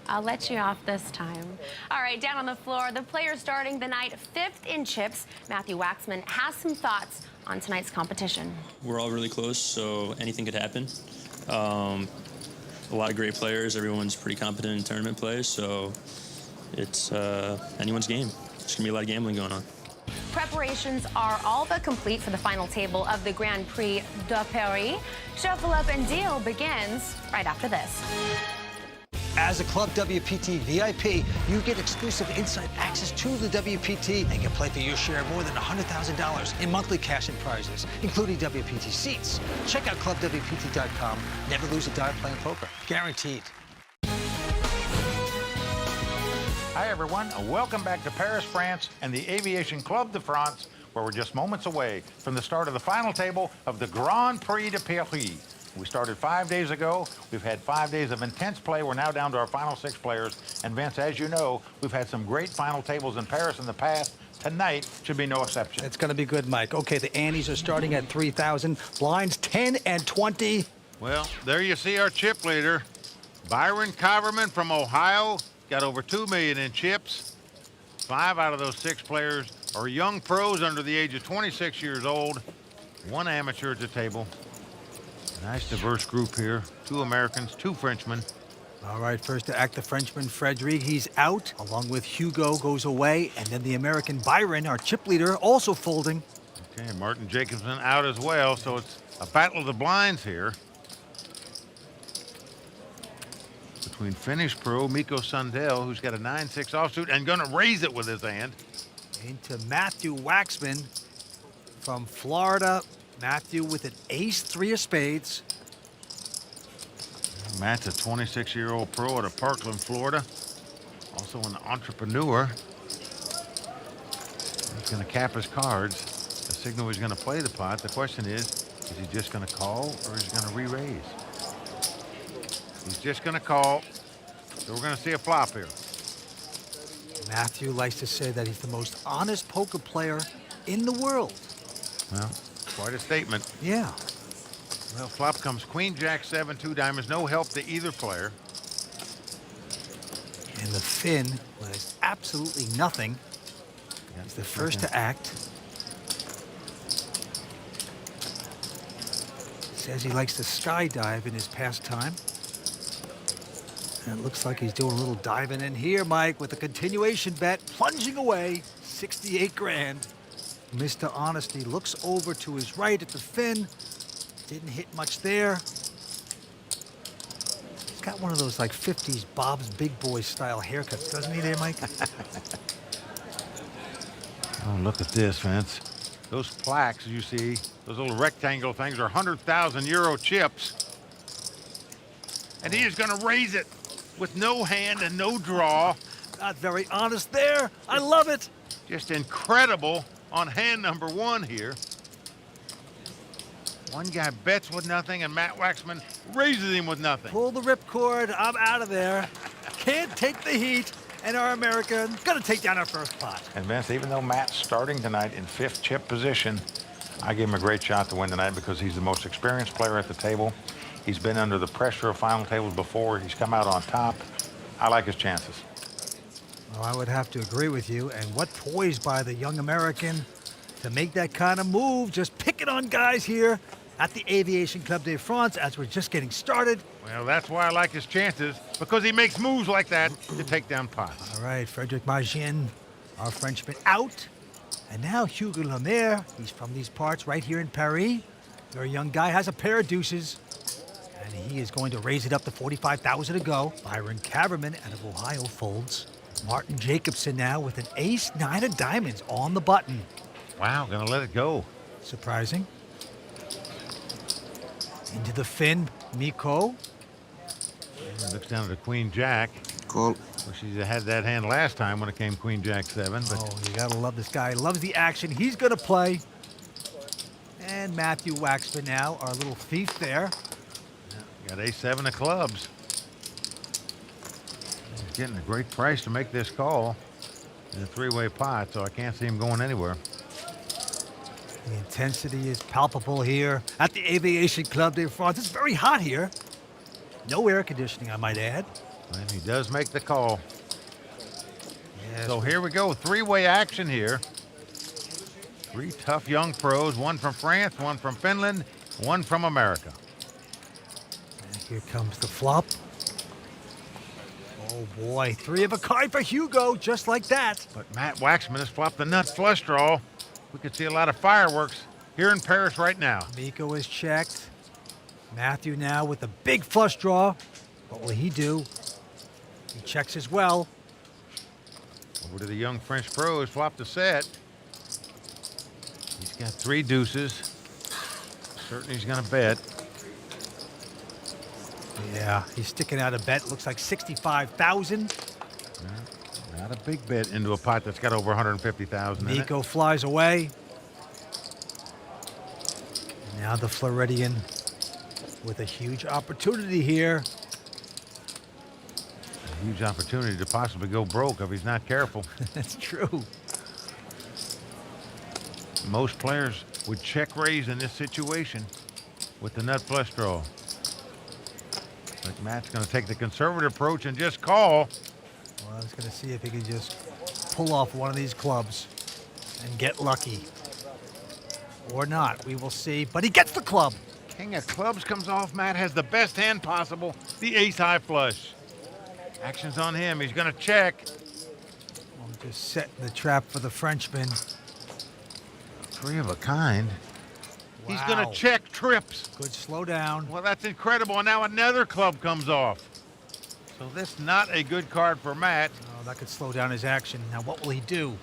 S8: I'll let you off this time. All right, down on the floor, the player starting the night 5th in chips, Matthew Waxman, has some thoughts on tonight's competition.
S19: We're all really close, so anything could happen. A lot of great players. Everyone's pretty competent in tournament play, so it's anyone's game. There's going to be a lot of gambling going on.
S8: Preparations are all but complete for the final table of the Grand Prix de Paris. Shuffle Up and Deal begins right after this.
S11: As a Club WPT VIP, you get exclusive inside access to the WPT and can play for your share of more than $100,000 in monthly cash and prizes, including WPT seats. Check out ClubWPT.com. Never lose a dime playing poker. Guaranteed.
S2: Hi, everyone. Welcome back to Paris, France, and the Aviation Club de France, where we're just moments away from the start of the final table of the Grand Prix de Paris. We started 5 days ago. We've had 5 days of intense play. We're now down to our final 6 players. And Vince, as you know, we've had some great final tables in Paris in the past. Tonight should be no exception.
S1: It's going to be good, Mike. Okay, the antes are starting at 3,000. Blinds 10 and 20.
S2: Well, there you see our chip leader, Byron Coverman from Ohio. Got over $2 million in chips. 5 out of those 6 players are young pros under the age of 26 years old. 1 amateur at the table. Nice diverse group here. 2 Americans, 2 Frenchmen.
S1: All right, first to act, the Frenchman, Frederic. He's out, along with Hugo goes away. And then the American Byron, our chip leader, also folding.
S2: Okay, Martin Jacobson out as well, so it's a battle of the blinds here. Between Finnish pro Mikko Sundell, who's got a 9-6 offsuit and gonna raise it with his hand.
S1: Into Matthew Waxman from Florida. Matthew with an ace-3 of spades.
S2: Matt's a 26-year-old pro out of Parkland, Florida. Also an entrepreneur. He's gonna cap his cards. The signal he's gonna play the pot. The question is he just gonna call or is he gonna re-raise? He's just gonna call. So we're gonna see a flop here.
S1: Matthew likes to say that he's the most honest poker player in the world.
S2: Well, quite a statement.
S1: Yeah.
S2: Well, flop comes Queen, Jack, 7, 2 diamonds. No help to either player.
S1: And the Finn was absolutely nothing. He's the first to act. Says he likes to skydive in his pastime. And it looks like he's doing a little diving in here, Mike, with a continuation bet, plunging away, 68 grand. Mr. Honesty looks over to his right at the Finn. Didn't hit much there. He's got one of those like 50s Bob's Big Boy style haircuts, doesn't he there, Mike?
S2: Oh, look at this, Vince. Those plaques you see, those little rectangle things are 100,000 euro chips. And he is going to raise it with no hand and no draw.
S1: Not very honest there. I love it.
S2: Just incredible on hand number 1 here. One guy bets with nothing, and Matt Waxman raises him with nothing.
S1: Pull the ripcord. I'm out of there. Can't take the heat. And our American gonna take down our first pot.
S2: And Vince, even though Matt's starting tonight in 5th chip position, I give him a great shot to win tonight because he's the most experienced player at the table. He's been under the pressure of final tables before. He's come out on top. I like his chances.
S1: Well, I would have to agree with you. And what poise by the young American to make that kind of move. Just picking on guys here at the Aviation Club de France as we're just getting started.
S2: Well, that's why I like his chances, because he makes moves like that to take down pots.
S1: All right, Frederic Margin, our Frenchman, out. And now Hugo Lemaire, he's from these parts right here in Paris. Very young guy, has a pair of deuces. And he is going to raise it up to 45,000 to go. Byron Kaverman out of Ohio folds. Martin Jacobson now with an ace, 9 of diamonds on the button.
S2: Wow, gonna let it go.
S1: Surprising. Into the fin, Mikko.
S2: Looks down to the Queen Jack.
S17: Call.
S2: Well, she had that hand last time when it came Queen Jack 7. But
S1: Oh, you gotta love this guy. Loves the action. He's gonna play. And Matthew Waxman now, our little thief there.
S2: got ace-7 of clubs. He's getting a great price to make this call in a three-way pot, so I can't see him going anywhere.
S1: The intensity is palpable here at the Aviation Club de France. It's very hot here. No air conditioning, I might add.
S2: And he does make the call.
S1: Yes.
S2: So here we go, three-way action here. Three tough young pros, one from France, one from Finland, one from America.
S1: And here comes the flop. Oh boy, 3 of a kind for Hugo, just like that.
S2: But Matt Waxman has flopped the nut flush draw. We could see a lot of fireworks here in Paris right now.
S1: Mikko is checked. Matthew now with a big flush draw. What will he do? He checks as well.
S2: Over to the young French pros, flopped the set. He's got 3 deuces. Certainly he's gonna bet.
S1: Yeah, he's sticking out a bet. Looks like 65,000.
S2: Not a big bet into a pot that's got over 150,000 in it.
S1: Mikko flies away. Now the Floridian with a huge opportunity here.
S2: A huge opportunity to possibly go broke if he's not careful.
S1: That's true.
S2: Most players would check raise in this situation with the nut flush draw. But Matt's going to take the conservative approach and just call.
S1: Well, I was going to see if he could just pull off one of these clubs and get lucky. Or not, we will see. But he gets the club.
S2: King of clubs comes off. Matt has the best hand possible, the ace-high flush. Action's on him. He's going to check.
S1: I'm just setting the trap for the Frenchman.
S2: 3 of a kind.
S1: Wow.
S2: He's going to check trips.
S1: Good slow down.
S2: Well, that's incredible. And now another club comes off. So this not a good card for Matt.
S1: Oh, that could slow down his action. Now what will he do?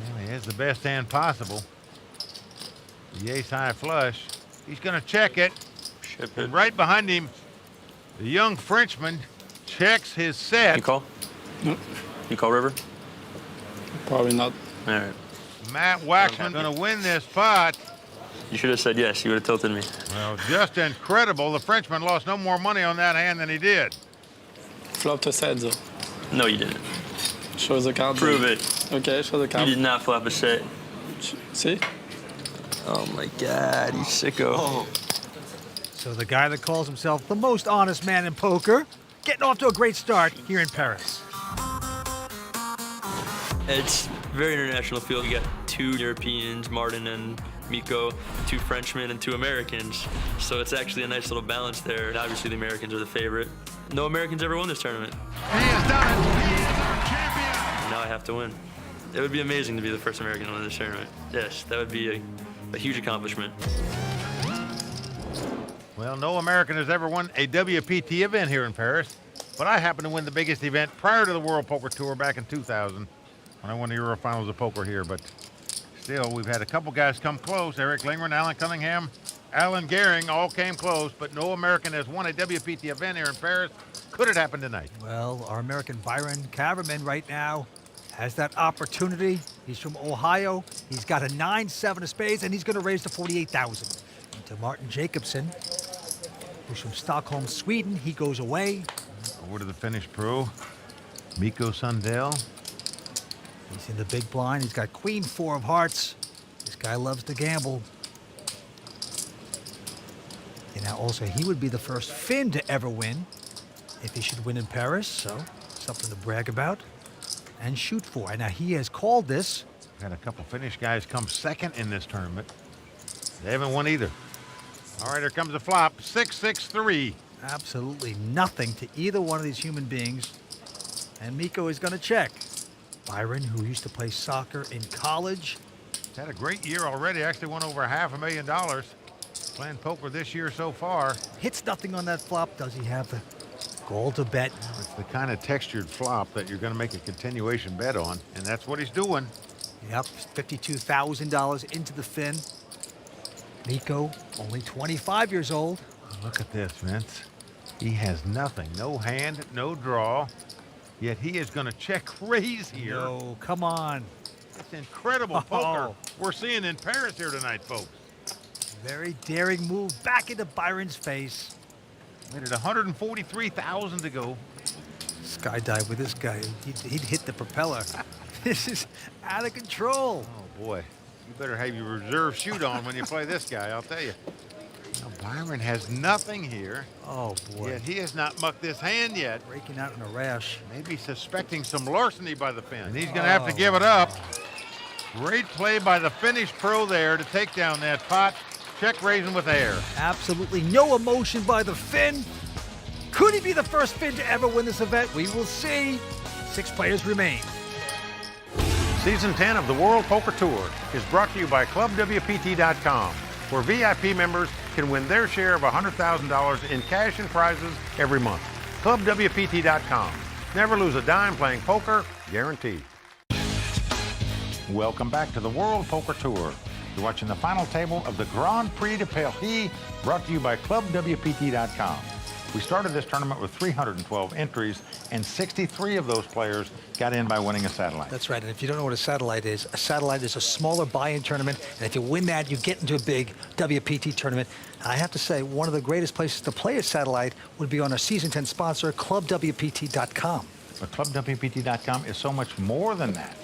S2: Well, he has the best hand possible. The ace-high flush. He's going to check it.
S19: Ship
S2: And
S19: it.
S2: right behind him, the young Frenchman checks his set.
S19: You call? You call river?
S12: Probably not.
S19: All right.
S2: Matt Waxman going to win this pot.
S19: You should have said yes. You would have tilted me.
S2: Well, just incredible. The Frenchman lost no more money on that hand than he did.
S12: Flop a set, though.
S19: No, you didn't.
S12: Show the card.
S19: Prove it.
S12: Okay, show the card.
S19: You did not flop a set.
S12: See?
S19: Oh my God, you sicko.
S1: Oh. So the guy that calls himself the most honest man in poker, getting off to a great start here in Paris.
S19: It's very international field. You got 2 Europeans, Martin and Mikko, 2 Frenchmen and 2 Americans. So it's actually a nice little balance there. And obviously the Americans are the favorite. No Americans ever won this tournament.
S2: He has done it. He is our champion.
S19: Now I have to win. It would be amazing to be the first American to win this tournament. Yes, that would be a huge accomplishment.
S2: Well, no American has ever won a WPT event here in Paris, but I happened to win the biggest event prior to the World Poker Tour back in 2000 when I won the Euro Finals of Poker here. But still, we've had a couple guys come close. Eric Lingren, Alan Cunningham, Alan Gehring all came close, but no American has won a WPT event here in Paris. Could it happen tonight?
S1: Well, our American Byron Kaverman right now has that opportunity. He's from Ohio. He's got a 9-7 of spades, and he's going to raise to 48,000. To Martin Jacobson, who's from Stockholm, Sweden. He goes away.
S2: Over to the Finnish pro, Mikko Sundell.
S1: He's in the big blind. He's got Queen 4 of hearts. This guy loves to gamble. And now also, he would be the first Finn to ever win if he should win in Paris. So something to brag about and shoot for. And now he has called this.
S2: Had a couple Finnish guys come second in this tournament. They haven't won either. All right, here comes the flop. 6-6-3.
S1: Absolutely nothing to either one of these human beings. And Mikko is going to check. Byron, who used to play soccer in college.
S2: He's had a great year already. Actually won over $500,000 playing poker this year so far.
S1: Hits nothing on that flop. Does he have the goal to bet?
S2: It's the kind of textured flop that you're going to make a continuation bet on, and that's what he's doing.
S1: Yep, $52,000 into the fin. Mikko, only 25 years old.
S2: Look at this, Vince. He has nothing. No hand, no draw. Yet he is going to check raise here.
S1: No, come on.
S2: It's incredible poker we're seeing in Paris here tonight, folks.
S1: Very daring move back into Byron's face.
S2: Made it 143,000 to go.
S1: Skydive with this guy. He'd hit the propeller. This is out of control.
S2: Oh, boy. You better have your reserve chute on when you play this guy, I'll tell you. Now, Byron has nothing here.
S1: Oh, boy.
S2: Yet he has not mucked this hand yet.
S1: Breaking out in a rash.
S2: Maybe suspecting some larceny by the fin. And he's going to have to give it up. Great play by the Finnish pro there to take down that pot. Check raising with air.
S1: Absolutely no emotion by the Finn. Could he be the first Finn to ever win this event? We will see. 6 players remain.
S2: Season 10 of the World Poker Tour is brought to you by ClubWPT.com, where VIP members can win their share of $100,000 in cash and prizes every month. ClubWPT.com. Never lose a dime playing poker, guaranteed. Welcome back to the World Poker Tour. You're watching the final table of the Grand Prix de Paris, brought to you by ClubWPT.com. We started this tournament with 312 entries, and 63 of those players got in by winning a satellite.
S1: That's right, and if you don't know what a satellite is a smaller buy-in tournament, and if you win that, you get into a big WPT tournament. And I have to say, one of the greatest places to play a satellite would be on our Season 10 sponsor, ClubWPT.com.
S2: But ClubWPT.com is so much more than that.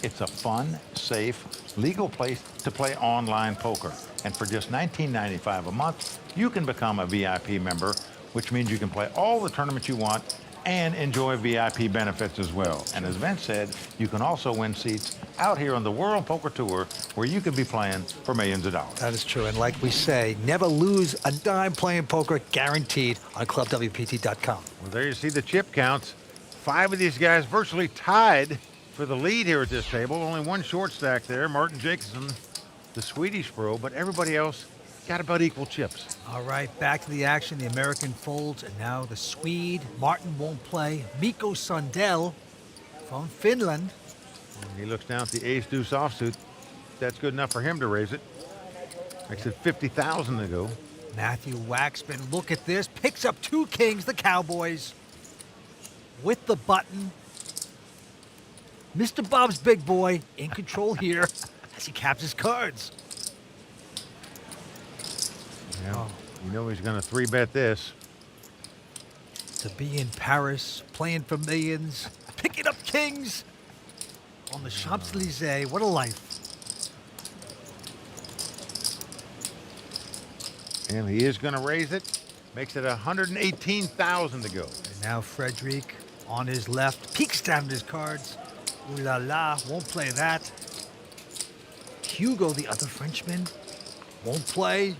S2: It's a fun, safe, legal place to play online poker. And for just $19.95 a month, you can become a VIP member, which means you can play all the tournaments you want and enjoy VIP benefits as well. And as Vince said, you can also win seats out here on the World Poker Tour, where you could be playing for millions of dollars.
S1: That is true, and like we say, never lose a dime playing poker, guaranteed on ClubWPT.com.
S2: Well, there you see the chip counts. 5 of these guys virtually tied for the lead here at this table. Only one short stack there, Martin Jacobson, the Swedish pro, but everybody else got about equal chips.
S1: All right, back to the action. The American folds, and now the Swede. Martin won't play. Mikko Sundell from Finland.
S2: And he looks down at the ace-deuce offsuit. That's good enough for him to raise it. Makes it 50,000 to go.
S1: Matthew Waxman, look at this. Picks up 2 kings, the Cowboys, with the button. Mr. Bob's big boy in control here as he caps his cards.
S2: Yeah, you know he's going to 3-bet this.
S1: To be in Paris, playing for millions, picking up kings on the Champs-Élysées. What a life.
S2: And he is going to raise it. Makes it 118,000 to go.
S1: And now Frederic on his left, peeks down at his cards. Ooh la la, won't play that. Hugo, the other Frenchman, won't play.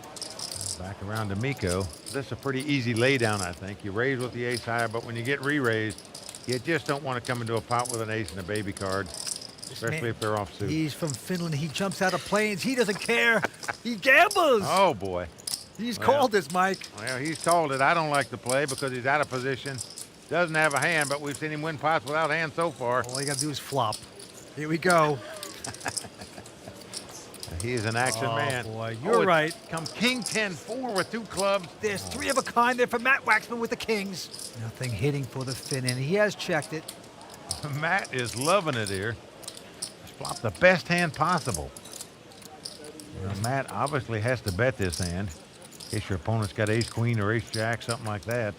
S2: Back around to Mikko. This is a pretty easy laydown, I think. You raise with the ace high, but when you get re-raised, you just don't want to come into a pot with an ace and a baby card, especially if they're offsuit.
S1: He's from Finland. He jumps out of planes. He doesn't care. He gambles.
S2: Oh, boy.
S1: He's called this, Mike.
S2: Well, he's called it. I don't like to play because he's out of position. Doesn't have a hand, but we've seen him win pots without hand so far.
S1: All you got to do is flop. Here we go.
S2: He is an action man.
S1: Boy, you're right.
S2: Come King 10-4 with 2 clubs.
S1: There's 3 of a kind there for Matt Waxman with the kings. Nothing hitting for the Finn, and he has checked it.
S2: Matt is loving it here. Just flop the best hand possible. Well, Matt obviously has to bet this hand. In case your opponent's got ace queen or ace jack, something like that.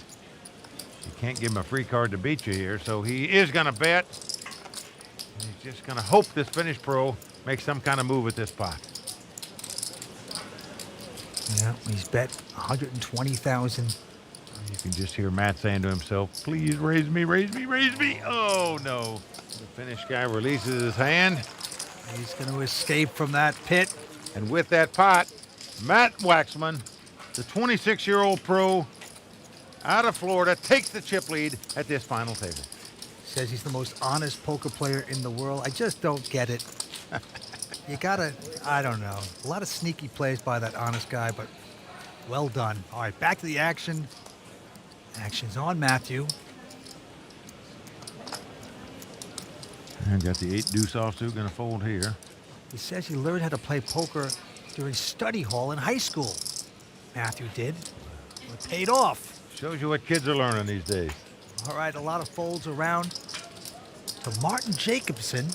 S2: You can't give him a free card to beat you here, so he is going to bet. He's just going to hope this Finnish pro makes some kind of move at this pot.
S1: Yeah, he's bet 120,000.
S2: You can just hear Matt saying to himself, please raise me, raise me, raise me. Oh, no. The Finnish guy releases his hand.
S1: He's going to escape from that pit.
S2: And with that pot, Matt Waxman, the 26-year-old pro out of Florida, takes the chip lead at this final table.
S1: says he's the most honest poker player in the world. I just don't get it. You gotta, I don't know. A lot of sneaky plays by that honest guy, but well done. All right, back to the action. Action's on Matthew.
S20: And got the 8 deuce offsuit, gonna fold here.
S1: He says he learned how to play poker during study hall in high school. Matthew did. It paid off.
S20: Shows you what kids are learning these days.
S1: All right, a lot of folds around to Martin Jacobson.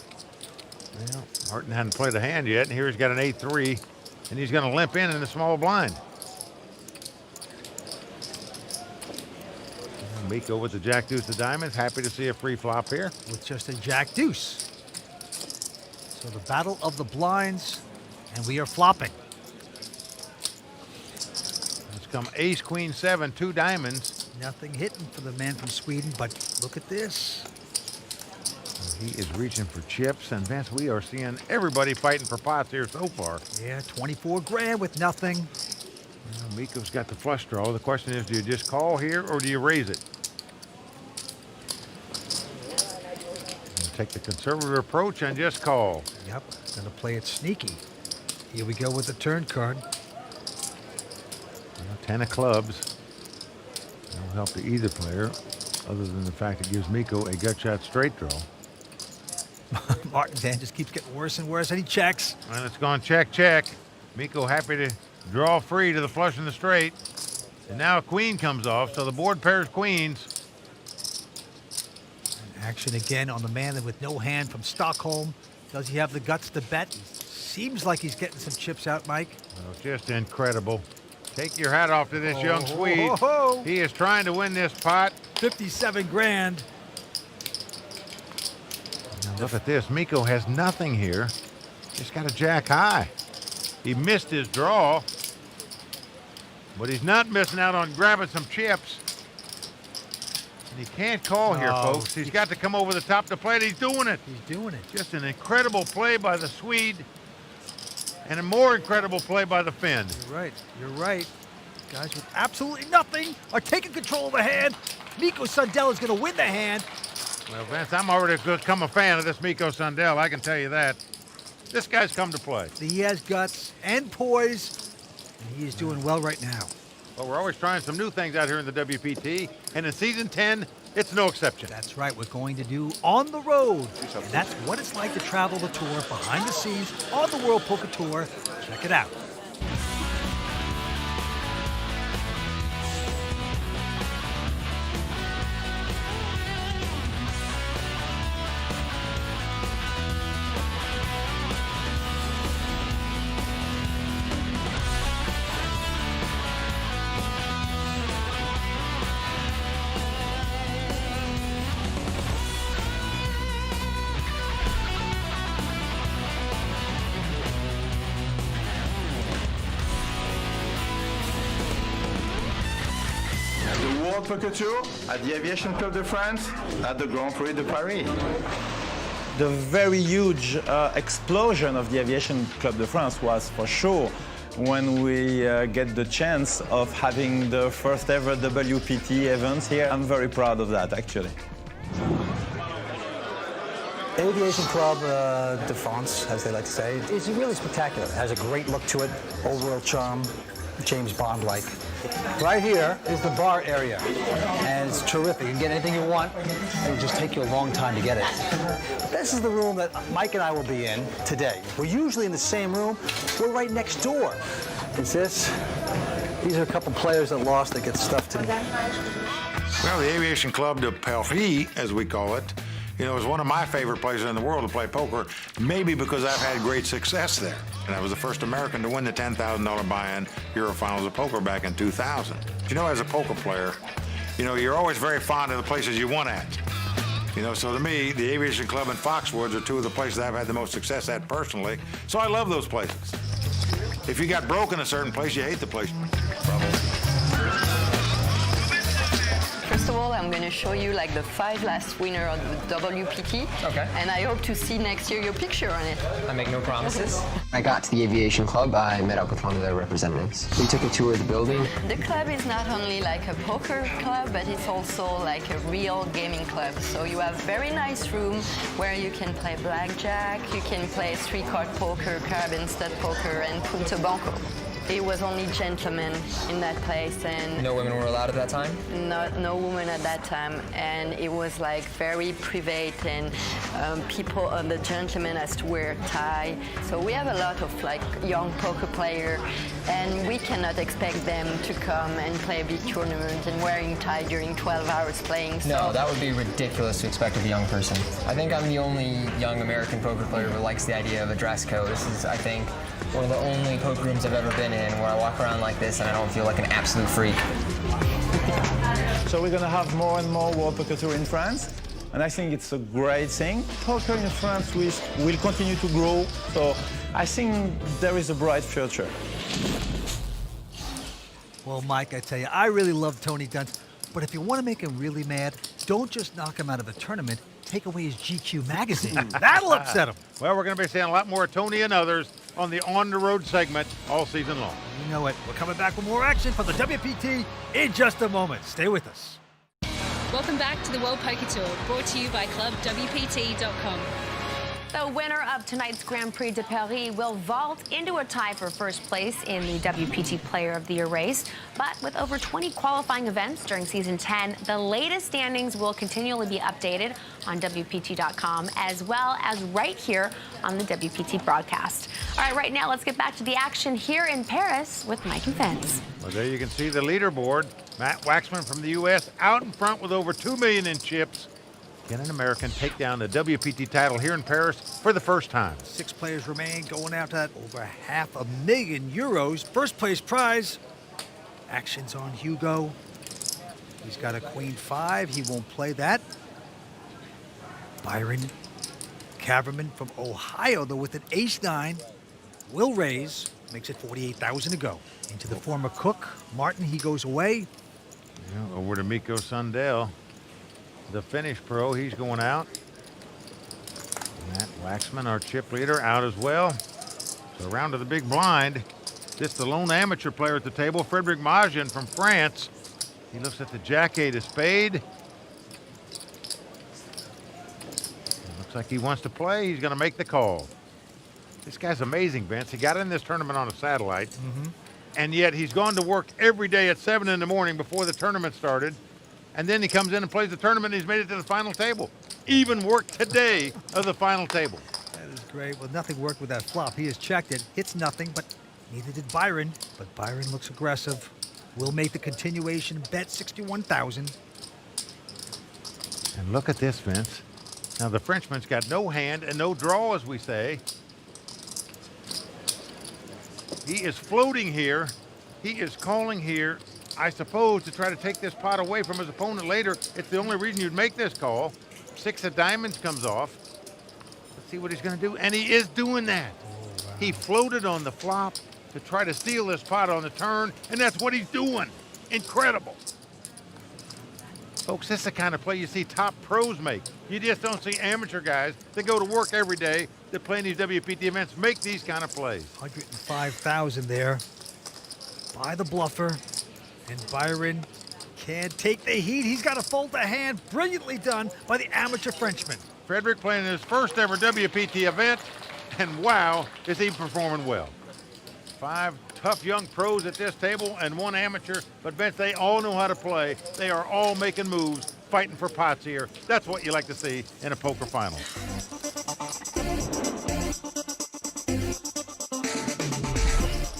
S20: Well, Martin hadn't played a hand yet, and here he's got an 8-3, and he's going to limp in the small blind. And Mikko with the jack deuce of diamonds, happy to see a free flop here.
S1: With just a jack deuce. So the battle of the blinds, and we are flopping.
S20: Let's come ace, queen, 7, 2 diamonds.
S1: Nothing hitting for the man from Sweden, but look at this.
S20: He is reaching for chips, and Vince, we are seeing everybody fighting for pots here so far.
S1: Yeah, 24 grand with nothing.
S20: Well, Mikko's got the flush draw. The question is, do you just call here or do you raise it? Take the conservative approach and just call.
S1: Yep, gonna play it sneaky. Here we go with the turn card.
S20: 10 of clubs. No help to either player, other than the fact it gives Mikko a gut shot straight draw.
S1: Martin's hand just keeps getting worse and worse, and he checks.
S20: And it's gone check, check. Mikko happy to draw free to the flush and the straight. And now a queen comes off, so the board pairs queens.
S1: Action again on the man with no hand from Stockholm. Does he have the guts to bet? Seems like he's getting some chips out, Mike.
S20: Oh, just incredible. Take your hat off to this young Swede. He is trying to win this pot.
S1: 57 grand.
S20: Now look at this. Mikko has nothing here. Just got a jack high. He missed his draw, but he's not missing out on grabbing some chips. And he can't call here, folks. He's got to come over the top to play it. He's doing it.
S1: He's doing it.
S20: Just an incredible play by the Swede, and a more incredible play by the Finn.
S1: You're right. You're right. Guys with absolutely nothing are taking control of the hand. Mikko Sundell is going to win the hand.
S20: Well, Vince, I'm already become a fan of this Mikko Sundell. I can tell you that. This guy's come to play.
S1: He has guts and poise, and he is doing well right now.
S20: Well, we're always trying some new things out here in the WPT, and in Season 10, it's no exception.
S1: That's right. We're going to do On the Road, and that's what it's like to travel the tour behind the scenes on the World Poker Tour. Check it out.
S21: World Poker Tour at the Aviation Club de France at the Grand Prix de Paris. The very huge explosion of the Aviation Club de France was for sure when we get the chance of having the first ever WPT events here. I'm very proud of that, actually.
S22: Aviation Club de France, as they like to say, is really spectacular. It has a great look to it, old world charm, James Bond-like. Right here is the bar area, and it's terrific. You can get anything you want. It will just take you a long time to get it. This is the room that Mike and I will be in today. We're usually in the same room. We're right next door. Is this? These are a couple players that lost that get stuffed in.
S20: Well, the Aviation Club de Paris, as we call it, you know, is one of my favorite places in the world to play poker, maybe because I've had great success there. And I was the first American to win the $10,000 buy-in Euro Finals of Poker back in 2000. You know, as a poker player, you know, you're always very fond of the places you won at. You know, so to me, the Aviation Club and Foxwoods are two of the places I've had the most success at personally. So I love those places. If you got broke in a certain place, you hate the place.
S3: First of all, I'm going to show you like the 5 last winner of the WPT.
S14: Okay.
S3: And I hope to see next year your picture on it.
S14: I make no promises. I got to the aviation club. I met up with one of their representatives. We took a tour of the building.
S3: The club is not only like a poker club, but it's also like a real gaming club. So you have very nice room where you can play blackjack, you can play 3-card poker, carabin stud poker, and punto banco. It was only gentlemen in that place, and
S14: No women were allowed at that time?
S3: no woman at that time, and it was like very private, and people, the gentlemen has to wear tie. So we have a lot of like young poker player, and we cannot expect them to come and play a big tournament and wearing tie during 12 hours playing. So.
S14: No, that would be ridiculous to expect of a young person. I think I'm the only young American poker player who likes the idea of a dress code. This is, I think, one of the only poker rooms I've ever been in where I walk around like this and I don't feel like an absolute freak.
S21: So we're going to have more and more World Poker Tour in France, and I think it's a great thing. Poker in France will continue to grow, so I think there is a bright future.
S1: Well, Mike, I tell you, I really love Tony Dunst, but if you want to make him really mad, don't just knock him out of the tournament, take away his GQ magazine. That'll upset him.
S2: Well, we're going to be seeing a lot more of Tony and others on the On the Road segment all season long.
S1: You know it. We're coming back with more action for the WPT in just a moment. Stay with us.
S7: Welcome back to the World Poker Tour, brought to you by ClubWPT.com.
S8: The winner of tonight's Grand Prix de Paris will vault into a tie for first place in the WPT Player of the Year race. But with over 20 qualifying events during Season 10, the latest standings will continually be updated on WPT.com as well as right here on the WPT broadcast. All right, right now, let's get back to the action here in Paris with Mike and Vince.
S2: Well, there you can see the leaderboard. Matt Waxman from the U.S. out in front with over $2 million in chips. Can an American take down the WPT title here in Paris for the first time?
S1: 6 players remain, going out at over €500,000. First place prize. Action's on Hugo. He's got a Queen 5. He won't play that. Byron Caverman from Ohio, though, with an Ace-9. Will raise. Makes it 48,000 to go. Into the former Cook. Martin, he goes away.
S2: Yeah, over to Mikko Sundell. The Finnish pro, he's going out. Matt Waxman, our chip leader, out as well. So around to the big blind. This the lone amateur player at the table, Frederic Majan from France. He looks at the Jack-8 of spade. It looks like he wants to play. He's going to make the call. This guy's amazing, Vince. He got in this tournament on a satellite, and yet he's gone to work every day at 7 in the morning before the tournament started. And then he comes in and plays the tournament, and he's made it to the final table. Even worked today of the final table.
S1: That is great. Well, nothing worked with that flop. He has checked it. Hits nothing, but neither did Byron. But Byron looks aggressive. Will make the continuation, bet 61,000.
S2: And look at this, Vince. Now, the Frenchman's got no hand and no draw, as we say. He is floating here. He is calling here. I suppose to try to take this pot away from his opponent later. It's the only reason you'd make this call. 6 of diamonds comes off. Let's see what he's going to do. And he is doing that. Oh, wow. He floated on the flop to try to steal this pot on the turn, and that's what he's doing. Incredible. Folks, this is the kind of play you see top pros make. You just don't see amateur guys that go to work every day that play in these WPT events make these kind of plays.
S1: 105,000 there by the bluffer. And Byron can't take the heat. He's got to fold the hand. Brilliantly done by the amateur Frenchman.
S2: Frederic playing his first ever WPT event, and wow, is he performing well. 5 tough young pros at this table and 1 amateur, but Vince, they all know how to play. They are all making moves, fighting for pots here. That's what you like to see in a poker final.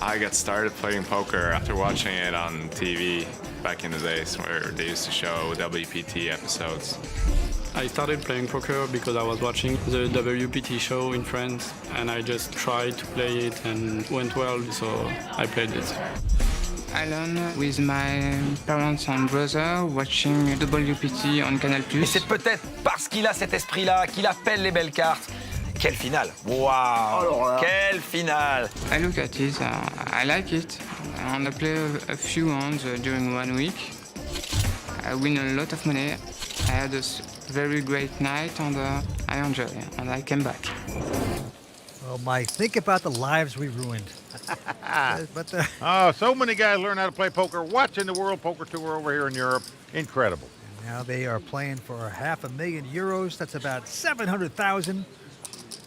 S12: I got started playing poker after watching it on TV back in the days where they used to show WPT episodes.
S23: I started playing poker because I was watching the WPT show in France, and I just tried to play it and went well, so I played it.
S24: I learned with my parents and brother watching WPT on Canal+.
S25: Et c'est peut-être parce qu'il a cet esprit-là qu'il appelle les belles cartes. Quelle finale! Wow! Quelle finale!
S24: I look at it, I like it, and I play a few rounds during 1 week. I win a lot of money. I had a very great night, and I enjoyed it, and I came back.
S1: Oh, Mike, think about the lives we ruined.
S2: Oh, so many guys learn how to play poker watching the World Poker Tour over here in Europe. Incredible.
S1: Now they are playing for €500,000. That's about 700,000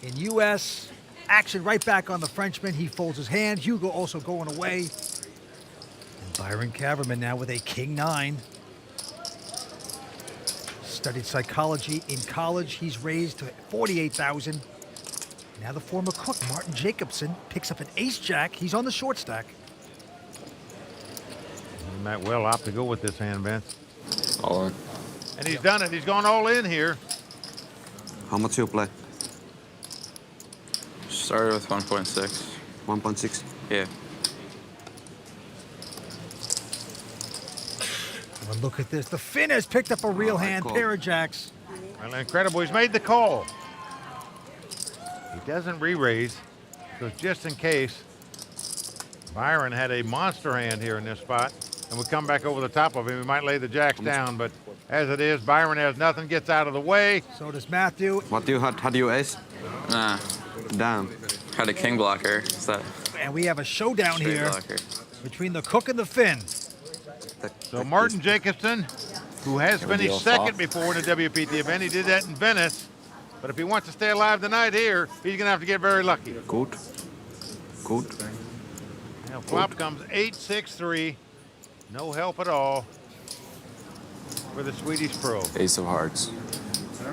S1: in U.S. Action right back on the Frenchman. He folds his hand. Hugo also going away. And Byron Kaverman now with a King-9. Studied psychology in college. He's raised to 48,000. Now the former cook, Martin Jacobson, picks up an ace-jack. He's on the short stack.
S2: He might well opt to go with this hand, Vince.
S4: All in.
S2: And he's done it. He's gone all in here.
S4: How much you play?
S5: Started with 1.6.
S4: 1.6?
S5: Yeah.
S1: Well, look at this. The Finn has picked up a real hand, pair of jacks.
S2: Well, incredible. He's made the call. He doesn't re-raise, because just in case, Byron had a monster hand here in this spot and would come back over the top of him. He might lay the jacks down, but as it is, Byron has nothing, gets out of the way.
S1: So does Matthew.
S4: What do you had? Had you ace?
S5: Nah.
S4: Damn.
S5: Had a king blocker. Is that
S1: And we have a showdown
S5: straight
S1: here
S5: blocker?
S1: between the cook and the Finn.
S2: So Martin Jacobson, who has finished second before in the WPT event, he did that in Venice. But if he wants to stay alive tonight here, he's going to have to get very lucky.
S4: Good. Good.
S2: Now flop comes 8-6-3. No help at all for the Swedish pro.
S5: Ace of hearts.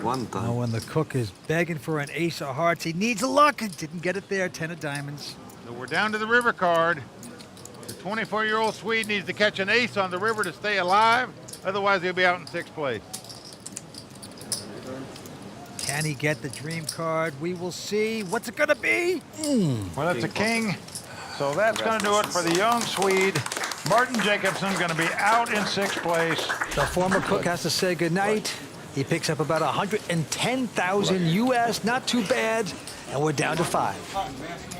S4: One time.
S1: Now when the cook is begging for an ace of hearts, he needs a luck. Didn't get it there. 10 of diamonds.
S2: So we're down to the river card. The 24-year-old Swede needs to catch an ace on the river to stay alive. Otherwise, he'll be out in sixth place.
S1: Can he get the dream card? We will see. What's it going to be?
S2: Well, it's a king. So that's going to do it for the young Swede. Martin Jacobson going to be out in sixth place.
S1: The former cook has to say goodnight. He picks up about 110,000 U.S. Not too bad. And we're down to 5.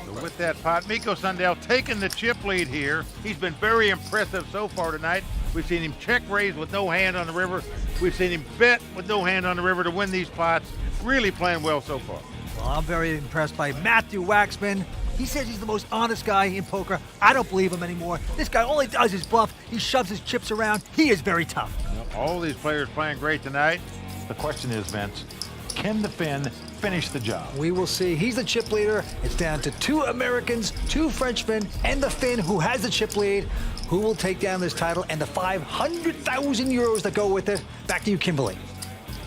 S2: So with that pot, Mikko Sundell taking the chip lead here. He's been very impressive so far tonight. We've seen him check raise with no hand on the river. We've seen him bet with no hand on the river to win these pots. Really playing well so far.
S1: Well, I'm very impressed by Matthew Waxman. He says he's the most honest guy in poker. I don't believe him anymore. This guy only does his bluff. He shoves his chips around. He is very tough.
S2: All these players playing great tonight. The question is, Vince, can the Finn finish the job?
S1: We will see. He's the chip leader. It's down to 2 Americans, 2 Frenchmen, and the Finn, who has the chip lead. Who will take down this title and the 500,000 euros that go with it? Back to you, Kimberly.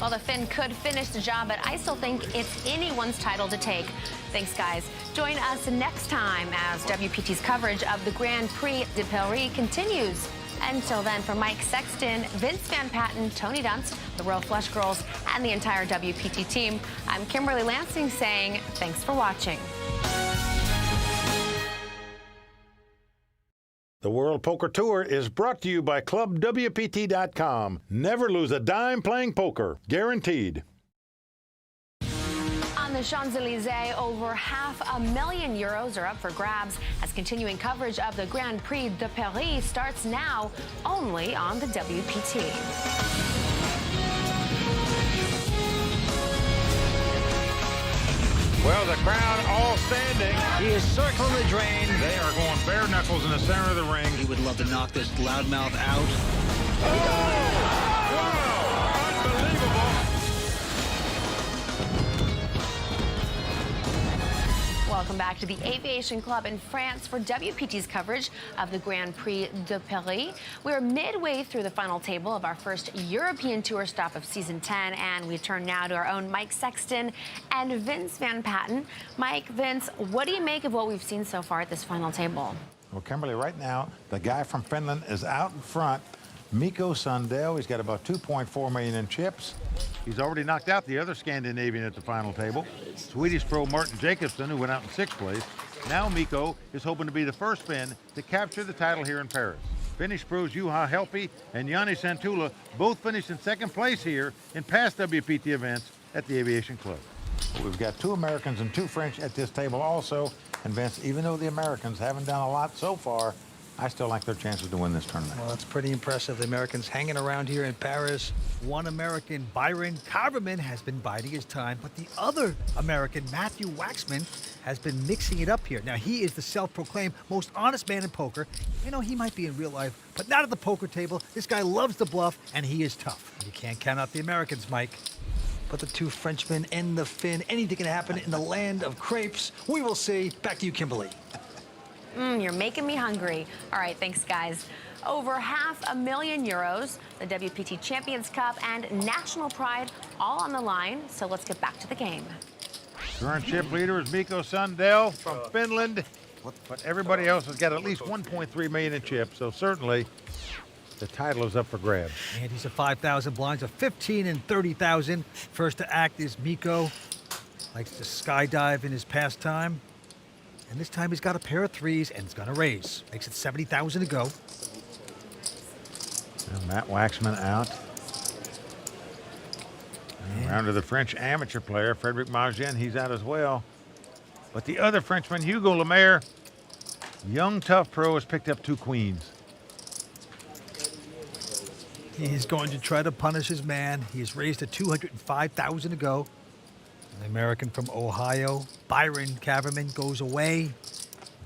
S8: Well, the Finn could finish the job, but I still think it's anyone's title to take. Thanks, guys. Join us next time as WPT's coverage of the Grand Prix de Paris continues. Until then, for Mike Sexton, Vince Van Patten, Tony Dunst, the Royal Flush Girls, and the entire WPT team, I'm Kimberly Lansing saying thanks for watching.
S2: The World Poker Tour is brought to you by ClubWPT.com. Never lose a dime playing poker. Guaranteed.
S8: On the Champs-Elysees, over €500,000 are up for grabs as continuing coverage of the Grand Prix de Paris starts now only on the WPT.
S2: Well, the crowd all standing.
S1: He is circling the drain.
S2: They are going bare knuckles in the center of the ring.
S11: He would love to knock this loudmouth out.
S8: Welcome back to the Aviation Club in France for WPT's coverage of the Grand Prix de Paris. We're midway through the final table of our first European Tour stop of Season 10, and we turn now to our own Mike Sexton and Vince Van Patten. Mike, Vince, what do you make of what we've seen so far at this final table?
S2: Well, Kimberly, right now, the guy from Finland is out in front. Mikko Sundell, he's got about 2.4 million in chips. He's already knocked out the other Scandinavian at the final table, Swedish pro Martin Jacobson, who went out in sixth place. Now Mikko is hoping to be the first Finn to capture the title here in Paris. Finnish pros Juha Helppi and Jani Santula both finished in second place here in past WPT events at the Aviation Club. But we've got 2 Americans and 2 French at this table also. And Vince, even though the Americans haven't done a lot so far,
S20: I still like their chances to win this tournament.
S1: Well, that's pretty impressive. The Americans hanging around here in Paris. One American, Byron Carverman, has been biding his time, but the other American, Matthew Waxman, has been mixing it up here. Now, he is the self-proclaimed most honest man in poker. You know, he might be in real life, but not at the poker table. This guy loves the bluff, and he is tough. You can't count out the Americans, Mike. But the two Frenchmen and the Finn, anything can happen in the land of crepes. We will see. Back to you, Kimberly.
S8: You're making me hungry. All right, thanks, guys. Over €500,000, the WPT Champions Cup, and national pride all on the line. So let's get back to the game.
S2: Current chip leader is Mikko Sundell from Finland, but everybody else has got at least 1.3 million in chips, so certainly the title is up for grabs.
S1: And he's a 5,000 blinds, a 15 and 30,000. First to act is Mikko. Likes to skydive in his pastime. And this time he's got a pair of threes and it's gonna raise. Makes it 70,000 to go.
S2: And Matt Waxman out. And around to the French amateur player, Frederic Margin, he's out as well. But the other Frenchman, Hugo Lemaire, young tough pro, has picked up 2 queens.
S1: He's going to try to punish his man. He has raised to 205,000 to go. The American from Ohio, Byron Carverman, goes away.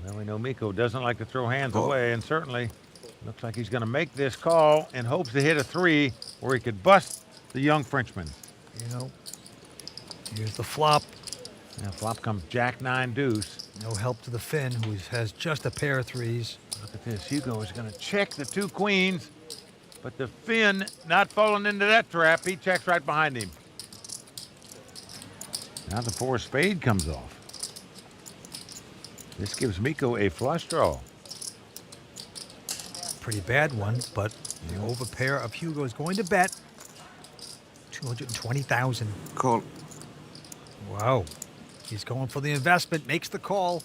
S2: Well, we know Mikko doesn't like to throw hands away, and certainly looks like he's going to make this call in hopes to hit a 3 where he could bust the young Frenchman.
S1: You know, here's the flop.
S2: Now flop comes Jack 9 deuce.
S1: No help to the Finn, who has just a pair of threes.
S2: Look at this. Hugo is going to check the 2 queens, but the Finn not falling into that trap. He checks right behind him. Now the 4 spade comes off. This gives Mikko a flush draw.
S1: Pretty bad one, but the overpair of Hugo is going to bet 220,000.
S4: Call.
S1: Wow. He's going for the investment, makes the call.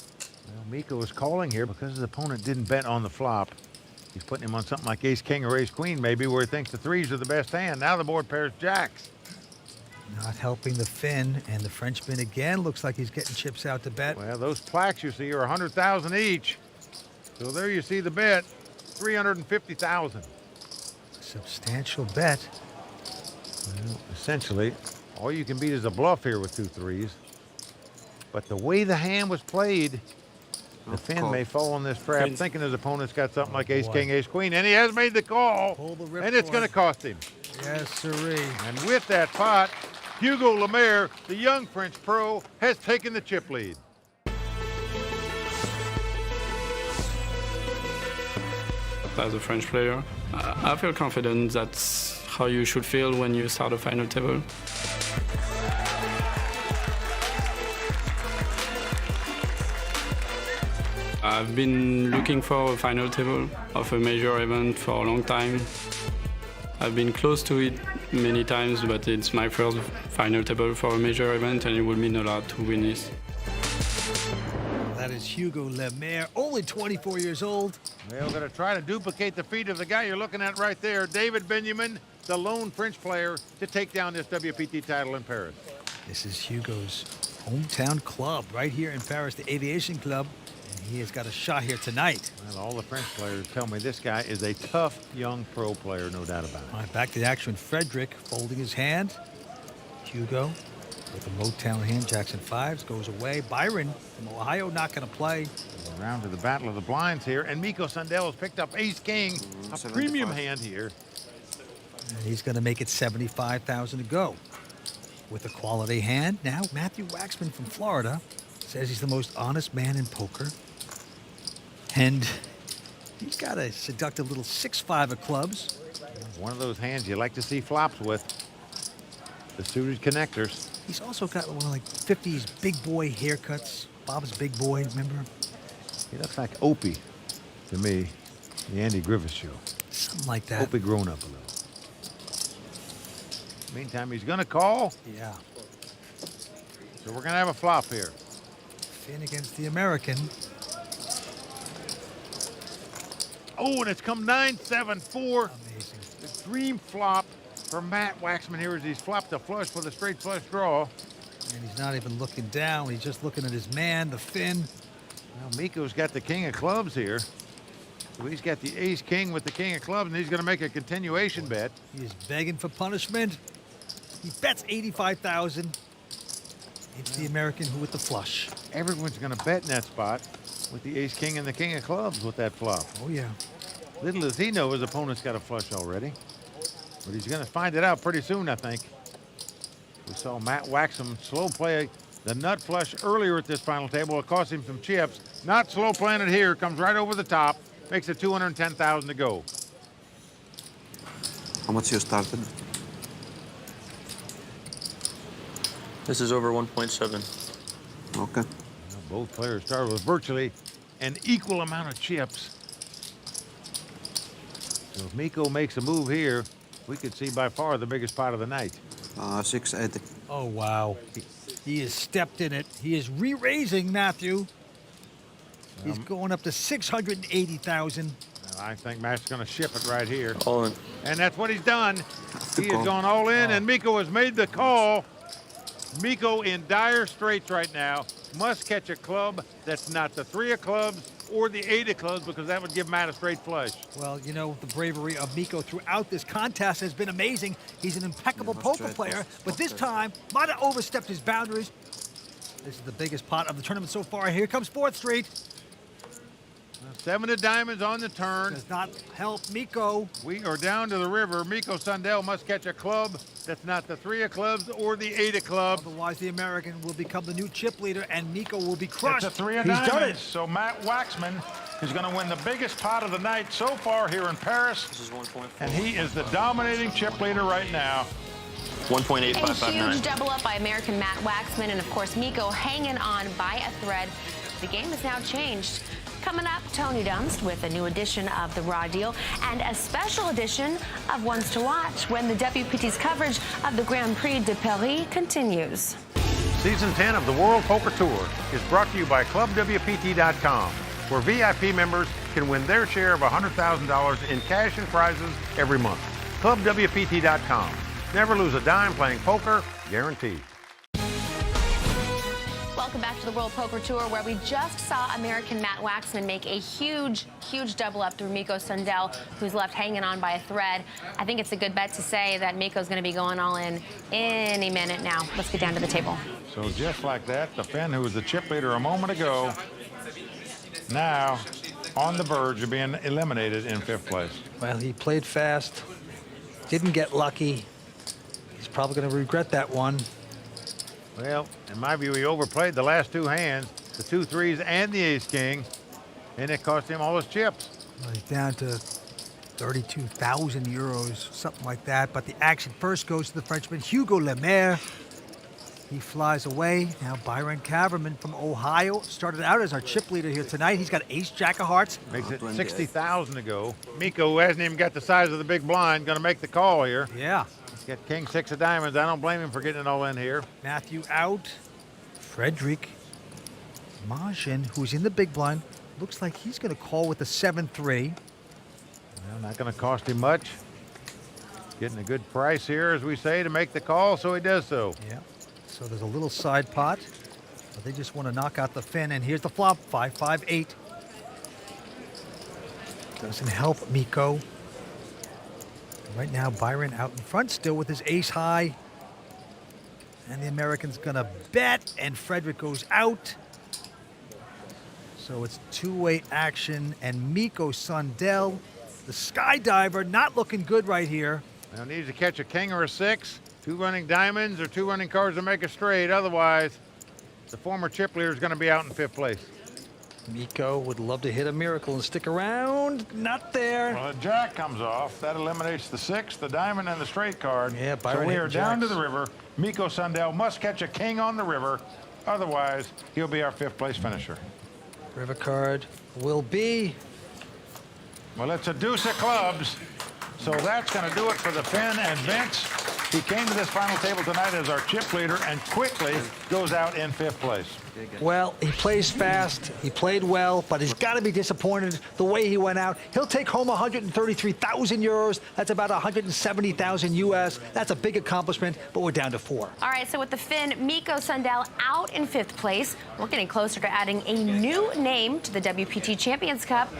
S2: Well, Mikko is calling here because his opponent didn't bet on the flop. He's putting him on something like ace king or ace queen maybe, where he thinks the 3s are the best hand. Now the board pairs jacks.
S1: Not helping the Finn, and the Frenchman again looks like he's getting chips out to bet.
S2: Well, those plaques you see are 100,000 each. So there you see the bet, 350,000.
S1: Substantial bet.
S2: Well, essentially, all you can beat is a bluff here with 2 3s. But the way the hand was played, the Finn may fall in this trap, thinking his opponent's got something like ace king, ace queen, and he has made the call, and it's going to cost him.
S1: Yes, sirree.
S2: And with that pot, Hugo Lemaire, the young French pro, has taken the chip lead.
S23: As a French player, I feel confident. That's how you should feel when you start a final table. I've been looking for a final table of a major event for a long time. I've been close to it many times, but it's my first final table for a major event, and it would mean a lot to win this.
S1: That is Hugo Lemaire, only 24 years old.
S2: Well, going to try to duplicate the feat of the guy you're looking at right there, David Benjamin, the lone French player to take down this WPT title in Paris.
S1: This is Hugo's hometown club right here in Paris, the Aviation Club. He has got a shot here tonight.
S2: Well, all the French players tell me this guy is a tough young pro player, no doubt about it.
S1: All right, back to the action. Frederick folding his hand. Hugo with a Motown hand. Jackson 5s goes away. Byron from Ohio not going to play.
S2: Around to the battle of the blinds here, and Mikko Sundell has picked up ace king, a premium hand here.
S1: And he's going to make it 75,000 to go. With a quality hand. Now, Matthew Waxman from Florida says he's the most honest man in poker. And he's got a seductive little 6-5 of clubs.
S2: One of those hands you like to see flops with. The suited connectors.
S1: He's also got one of like 50s big boy haircuts. Bob's big boy, remember?
S2: He looks like Opie to me, the Andy Griffith Show.
S1: Something like that.
S2: Opie grown up a little. Meantime, he's going to call.
S1: Yeah.
S2: So we're going to have a flop here.
S1: Finn against the American.
S2: Oh, and it's come 9-7-4.
S1: Amazing.
S2: The dream flop for Matt Waxman here as he's flopped a flush with a straight flush draw.
S1: And he's not even looking down. He's just looking at his man, the Finn.
S2: Well, Mikko's got the king of clubs here. So he's got the ace-king with the king of clubs, and he's going to make a continuation bet.
S1: He is begging for punishment. He bets 85,000. It's the American who with the flush.
S2: Everyone's going to bet in that spot with the ace-king and the king of clubs with that flop.
S1: Oh, yeah.
S2: Little does he know his opponent's got a flush already. But he's going to find it out pretty soon, I think. We saw Matt Waxman slow play the nut flush earlier at this final table. It cost him some chips. Not slow playing it here. Comes right over the top. Makes it 210,000 to go.
S4: How much you started?
S19: This is over 1.7.
S4: Okay.
S2: Both players started with virtually an equal amount of chips. So if Mikko makes a move here, we could see by far the biggest pot of the night.
S4: 680.
S1: Oh, wow. He has stepped in it. He is re-raising, Matthew. He's going up to 680,000.
S2: I think Matt's going to ship it right here.
S19: All in.
S2: And that's what he's done. He has gone all in, and Mikko has made the call. Mikko in dire straits right now. Must catch a club that's not the 3 of clubs or the 8 of clubs, because that would give Matt a straight flush.
S1: Well, you know, the bravery of Mikko throughout this contest has been amazing. He's an impeccable poker player, but this time might have overstepped his boundaries. This is the biggest pot of the tournament so far. Here comes 4th Street.
S2: 7 of diamonds on the turn.
S1: Does not help Mikko.
S2: We are down to the river. Mikko Sundell must catch a club that's not the 3 of clubs or the 8 of clubs.
S1: Otherwise, the American will become the new chip leader, and Mikko will be crushed.
S20: It's a 3 of
S1: He's
S20: diamonds.
S1: done it.
S20: So Matt Waxman is going to win the biggest pot of the night so far here in Paris.
S19: This is 1.4.
S20: And he is the dominating chip leader right now.
S19: 1.8559.
S8: A huge double up by American Matt Waxman, and of course Mikko hanging on by a thread. The game has now changed. Coming up, Tony Dunst with a new edition of The Raw Deal and a special edition of Ones to Watch when the WPT's coverage of the Grand Prix de Paris continues.
S2: Season 10 of the World Poker Tour is brought to you by ClubWPT.com, where VIP members can win their share of $100,000 in cash and prizes every month. ClubWPT.com. Never lose a dime playing poker, guaranteed.
S8: Welcome back to the World Poker Tour, where we just saw American Matt Waxman make a huge double up through Mikko Sundell, who's left hanging on by a thread. I think it's a good bet to say that Mikko's going to be going all in any minute now. Let's get down to the table.
S2: So just like that, the Finn, who was the chip leader a moment ago, now on the verge of being eliminated in 5th place.
S1: Well, he played fast, didn't get lucky. He's probably going to regret that one.
S2: Well, in my view, he overplayed the last 2 hands, the 2 3s and the ace-king, and it cost him all his chips.
S1: Well, he's down to 32,000 euros, something like that. But the action first goes to the Frenchman, Hugo Lemaire. He flies away. Now Byron Kaverman from Ohio started out as our chip leader here tonight. He's got ace, jack of hearts.
S2: Makes it 60,000 to go. Mikko, who hasn't even got the size of the big blind, going to make the call here.
S1: Yeah.
S2: Got king 6 of diamonds. I don't blame him for getting it all in here.
S1: Matthew out. Frederick Majin, who's in the big blind, looks like he's going to call with the 7-3.
S2: Well, not going to cost him much. Getting a good price here, as we say, to make the call, so he does so.
S1: Yeah. So there's a little side pot, but they just want to knock out the Finn. And here's the flop, 5-5-8. Doesn't help Mikko. Right now, Byron out in front still with his ace high. And the American's gonna bet, and Frederick goes out. So it's 2-way action, and Mikko Sundell, the skydiver, not looking good right here.
S2: Now needs to catch a king or a 6, 2 running diamonds or 2 running cards to make a straight. Otherwise, the former chip leader is gonna be out in 5th place.
S1: Mikko would love to hit a miracle and stick around. Not there.
S20: Well, a jack comes off. That eliminates the 6, the diamond, and the straight card.
S1: Yeah, Byron
S20: so we are
S1: hitting
S20: down to
S1: jacks.
S20: the river. Mikko Sundell must catch a king on the river. Otherwise, he'll be our 5th place finisher.
S1: River card will be.
S20: Well, it's a deuce of clubs. So that's going to do it for the Finn and Vince. He came to this final table tonight as our chip leader and quickly goes out in 5th place.
S1: Well, he plays fast, he played well, but he's got to be disappointed the way he went out. He'll take home 133,000 euros. That's about 170,000 US. That's a big accomplishment, but we're down to 4.
S8: All right, so with the Finn, Mikko Sundell out in 5th place. We're getting closer to adding a new name to the WPT Champions Cup.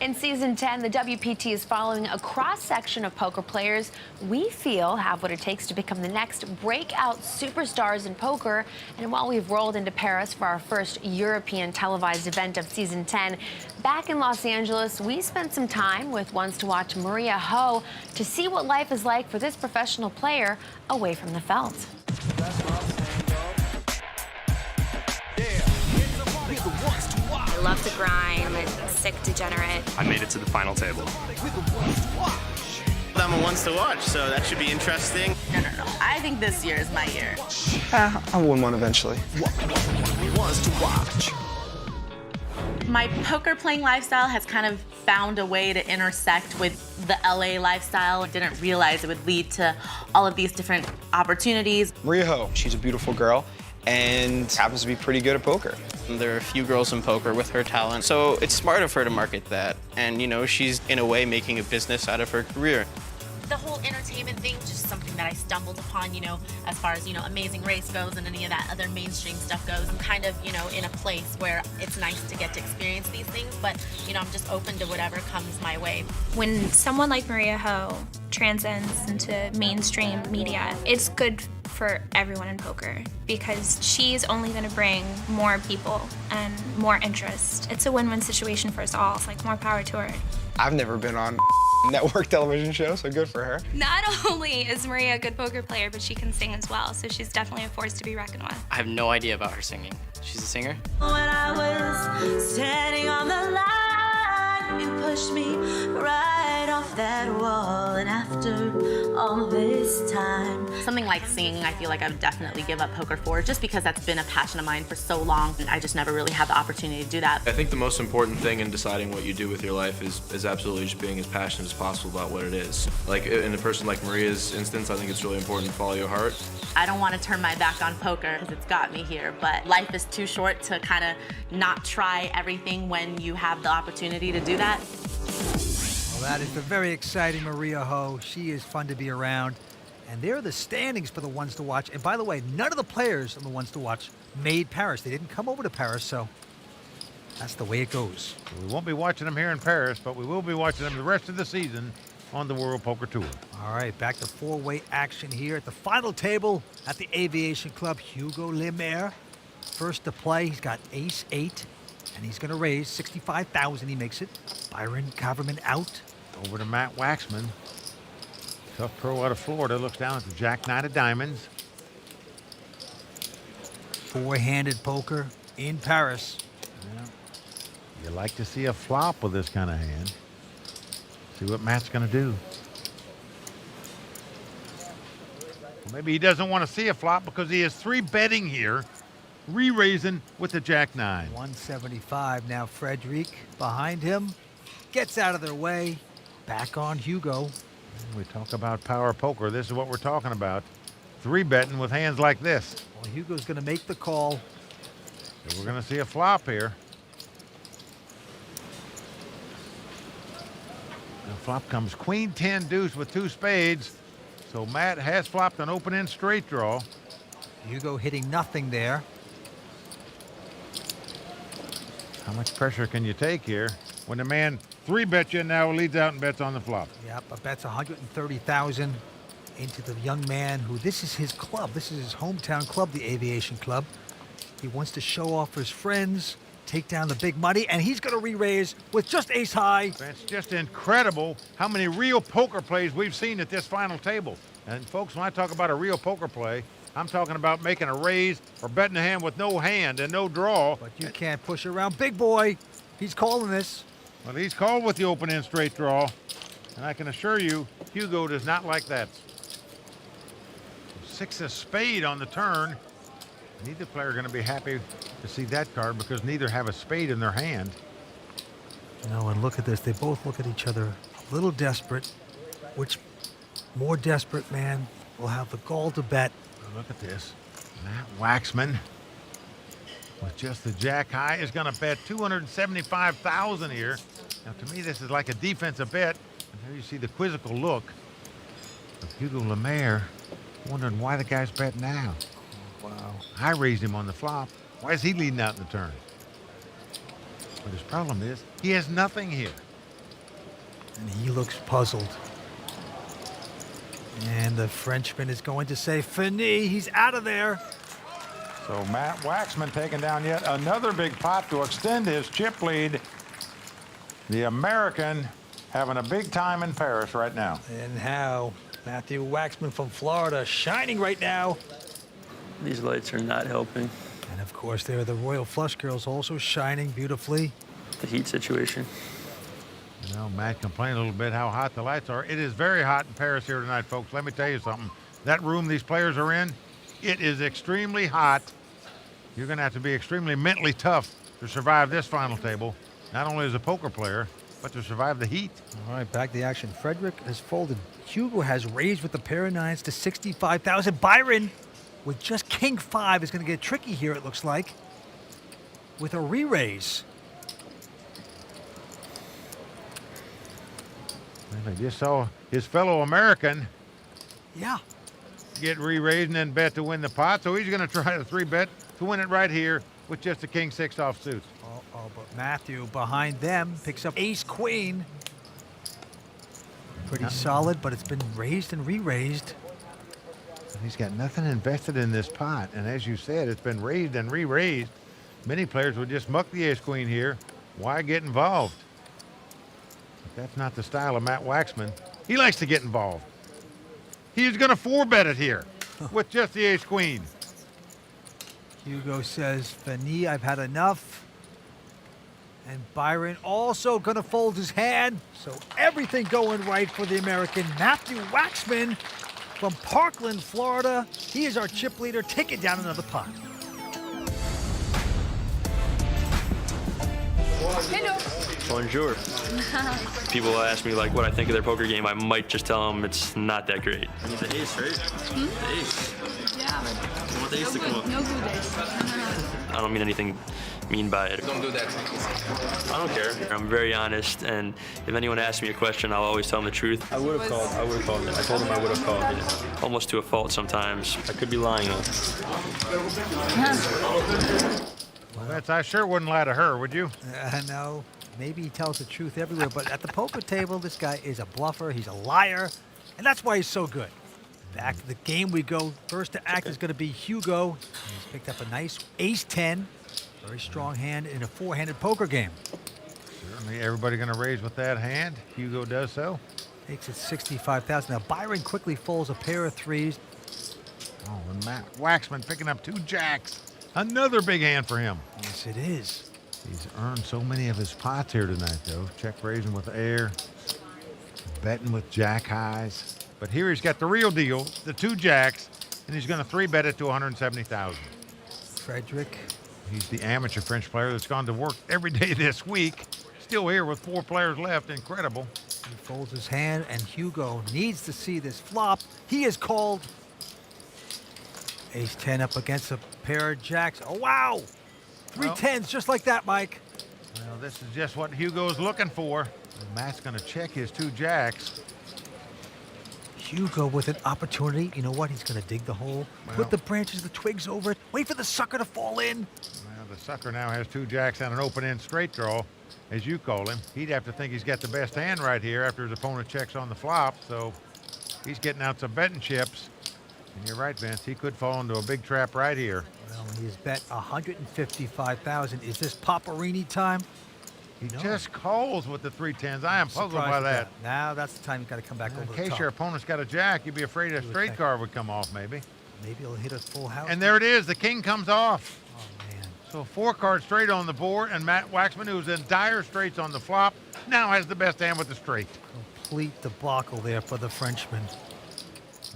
S8: In Season 10, the WPT is following a cross-section of poker players we feel have what it takes to become the next breakout superstars in poker. And while we've rolled into Paris for our first European televised event of Season 10, back in Los Angeles, we spent some time with Ones to Watch Maria Ho to see what life is like for this professional player away from the felt.
S6: I love to grind. I'm a sick degenerate.
S9: I made it to the final table.
S10: I'm a Ones to Watch, so that should be interesting.
S13: No. I think this year is my year.
S15: I'll win one eventually.
S10: Ones to Watch.
S13: My poker playing lifestyle has kind of found a way to intersect with the LA lifestyle. I didn't realize it would lead to all of these different opportunities.
S15: Maria Ho, she's a beautiful girl and happens to be pretty good at poker.
S10: There are a few girls in poker with her talent, so it's smart of her to market that. And, you know, she's in a way making a business out of her career.
S13: The whole entertainment thing, just something that I stumbled upon, you know, as far as, you know, Amazing Race goes and any of that other mainstream stuff goes. I'm kind of, you know, in a place where it's nice to get to experience these things, but, you know, I'm just open to whatever comes my way.
S6: When someone like Maria Ho transcends into mainstream media, it's good for everyone in poker because she's only going to bring more people and more interest. It's a win-win situation for us all. It's like more power to her.
S15: I've never been on network television show, so good for her.
S6: Not only is Maria a good poker player, but she can sing as well, so she's definitely a force to be reckoned with.
S10: I have no idea about her singing. She's a singer?
S13: When I was standing on the line, you pushed me right off that wall, and after all this time. Something like singing, I feel like I would definitely give up poker for, just because that's been a passion of mine for so long, and I just never really had the opportunity to do that.
S26: I think the most important thing in deciding what you do with your life is absolutely just being as passionate as possible about what it is. Like in a person like Maria's instance, I think it's really important to follow your heart.
S13: I don't want to turn my back on poker because it's got me here, but life is too short to kind of not try everything when you have the opportunity to do that.
S1: Well, that is the very exciting Maria Ho. She is fun to be around. And there are the standings for the Ones to Watch. And by the way, none of the players on the Ones to Watch made Paris. They didn't come over to Paris, so that's the way it goes.
S2: We won't be watching them here in Paris, but we will be watching them the rest of the season on the World Poker Tour.
S1: All right, back to four-way action here at the final table at the Aviation Club. Hugo Lemaire, first to play. He's got ace-8, and he's going to raise $65,000. He makes it. Byron Kaverman out.
S2: Over to Matt Waxman. Tough pro out of Florida. Looks down at the Jack-9 of diamonds.
S1: Four-handed poker in Paris.
S2: Yeah. You like to see a flop with this kind of hand. See what Matt's going to do. Well, maybe he doesn't want to see a flop because he is 3-betting here, re-raising with the Jack-9.
S1: 175 now. Frederic behind him. Gets out of their way. Back on Hugo.
S2: We talk about power poker. This is what we're talking about. 3-betting with hands like this.
S1: Well, Hugo's going to make the call.
S2: So we're going to see a flop here. The flop comes Queen 10 deuce with 2 spades. So Matt has flopped an open-end straight draw.
S1: Hugo hitting nothing there.
S2: How much pressure can you take here when the man 3-bet you now leads out and bets on the flop?
S1: Yep, a bet's $130,000 into the young man who, this is his club. This is his hometown club, the Aviation Club. He wants to show off for his friends, take down the big money, and he's going to re-raise with just ace high.
S2: It's just incredible how many real poker plays we've seen at this final table. And folks, when I talk about a real poker play, I'm talking about making a raise or betting a hand with no hand and no draw.
S1: But you can't push around big boy. He's calling this.
S2: Well, he's called with the open-end straight draw. And I can assure you, Hugo does not like that. 6 of spade on the turn. Neither player are going to be happy to see that card because neither have a spade in their hand.
S1: No, and look at this. They both look at each other a little desperate. Which more desperate man will have the gall to bet?
S2: Look at this. Matt Waxman with just the jack high is going to bet $275,000 here. Now, to me, this is like a defensive bet. And there you see the quizzical look of Hugo Lemaire, wondering why the guy's bet now.
S1: Wow.
S2: I raised him on the flop. Why is he leading out in the turn? But his problem is he has nothing here.
S1: And he looks puzzled. And the Frenchman is going to say, "Fini." He's out of there.
S20: So Matt Waxman taking down yet another big pot to extend his chip lead. The American having a big time in Paris right now.
S1: And how Matthew Waxman from Florida shining right now.
S19: These lights are not helping.
S1: And of course, there are the Royal Flush Girls also shining beautifully.
S19: The heat situation.
S2: You know, Matt complained a little bit how hot the lights are. It is very hot in Paris here tonight, folks. Let me tell you something. That room these players are in, it is extremely hot. You're going to have to be extremely mentally tough to survive this final table, not only as a poker player, but to survive the heat.
S1: All right, back to the action. Frederick has folded. Hugo has raised with the pair of nines to 65,000. Byron, with just king 5, is going to get tricky here, it looks like, with a re-raise.
S2: I just saw his fellow American
S1: Yeah.
S2: get re-raised and then bet to win the pot. So he's going to try to 3-bet to win it right here with just a king 6 offsuit.
S1: But Matthew behind them picks up ace queen. Pretty solid, but it's been raised and re-raised.
S2: He's got nothing invested in this pot. And as you said, it's been raised and re-raised. Many players would just muck the ace queen here. Why get involved? But that's not the style of Matt Waxman. He likes to get involved. He's going to 4-bet it here with just the ace queen.
S1: Hugo says, "Fini, I've had enough." And Byron also going to fold his hand. So everything going right for the American. Matthew Waxman from Parkland, Florida. He is our chip leader, taking down another pot.
S3: Hello.
S19: Bonjour. People ask me like what I think of their poker game. I might just tell them it's not that great. I need the ace, right? The ace.
S3: Yeah, but
S19: I want the ace to come up.
S3: no good ace.
S19: I don't mean anything mean by it.
S26: Don't do that.
S19: I don't care. I'm very honest, and if anyone asks me a question, I'll always tell them the truth. I would have called. I would have called it. I told them I would have called it. Almost to a fault sometimes. I could be lying though.
S2: Well, I sure wouldn't lie to her, would you?
S1: No, maybe he tells the truth everywhere, but at the poker table, this guy is a bluffer. He's a liar, and that's why he's so good. Back to the game we go. First to act is going to be Hugo. He's picked up a nice ace-10. Very strong hand in a 4-handed poker game.
S2: Certainly everybody going to raise with that hand. Hugo does so.
S1: Takes it 65,000. Now Byron quickly folds a pair of 3s.
S2: Oh, and Matt Waxman picking up 2 jacks. Another big hand for him.
S1: Yes, it is.
S2: He's earned so many of his pots here tonight, though. Check raising with air, betting with jack highs. But here he's got the real deal, the 2 jacks, and he's going to 3-bet it to 170,000.
S1: Frederick.
S2: He's the amateur French player that's gone to work every day this week. Still here with 4 players left. Incredible.
S1: He folds his hand, and Hugo needs to see this flop. He is called. Ace-10 up against a pair of jacks. Oh, wow. 3 10s just like that, Mike.
S2: Well, this is just what Hugo's looking for. And Matt's going to check his 2 jacks.
S1: Hugo with an opportunity. You know what? He's going to dig the hole, put the branches, the twigs over it, wait for the sucker to fall in.
S2: Well, the sucker now has 2 jacks and an open-end straight draw, as you call him. He'd have to think he's got the best hand right here after his opponent checks on the flop. So he's getting out some betting chips. And you're right, Vince. He could fall into a big trap right here.
S1: Well, he has bet 155,000. Is this Paparini time?
S2: He just calls with the 3 10s. I am puzzled by that.
S1: Now that's the time you got to come back over the top.
S2: In case your opponent's got a jack, you'd be afraid a straight card would come off, maybe.
S1: Maybe he'll hit a full house.
S2: And there it is. The king comes off.
S1: Oh, man.
S2: So 4 cards straight on the board, and Matt Waxman, who's in dire straits on the flop, now has the best hand with the straight.
S1: Complete debacle there for the Frenchman.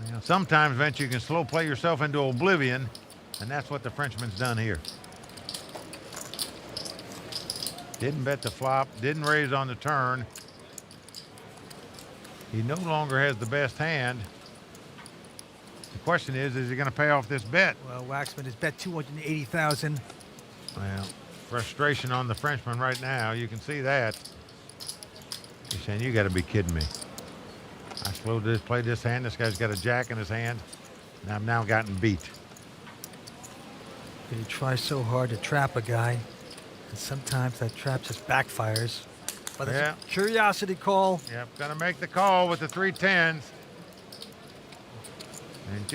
S2: You know, sometimes, Vince, you can slow play yourself into oblivion, and that's what the Frenchman's done here. Didn't bet the flop, didn't raise on the turn. He no longer has the best hand. The question is he going to pay off this bet?
S1: Well, Waxman has bet 280,000.
S2: Well, frustration on the Frenchman right now. You can see that. He's saying, you got to be kidding me. I played this hand. This guy's got a jack in his hand, and I've now gotten beat.
S1: You try so hard to trap a guy, and sometimes that trap just backfires. But it's a curiosity call.
S2: Yep, gonna make the call with the 310s. And just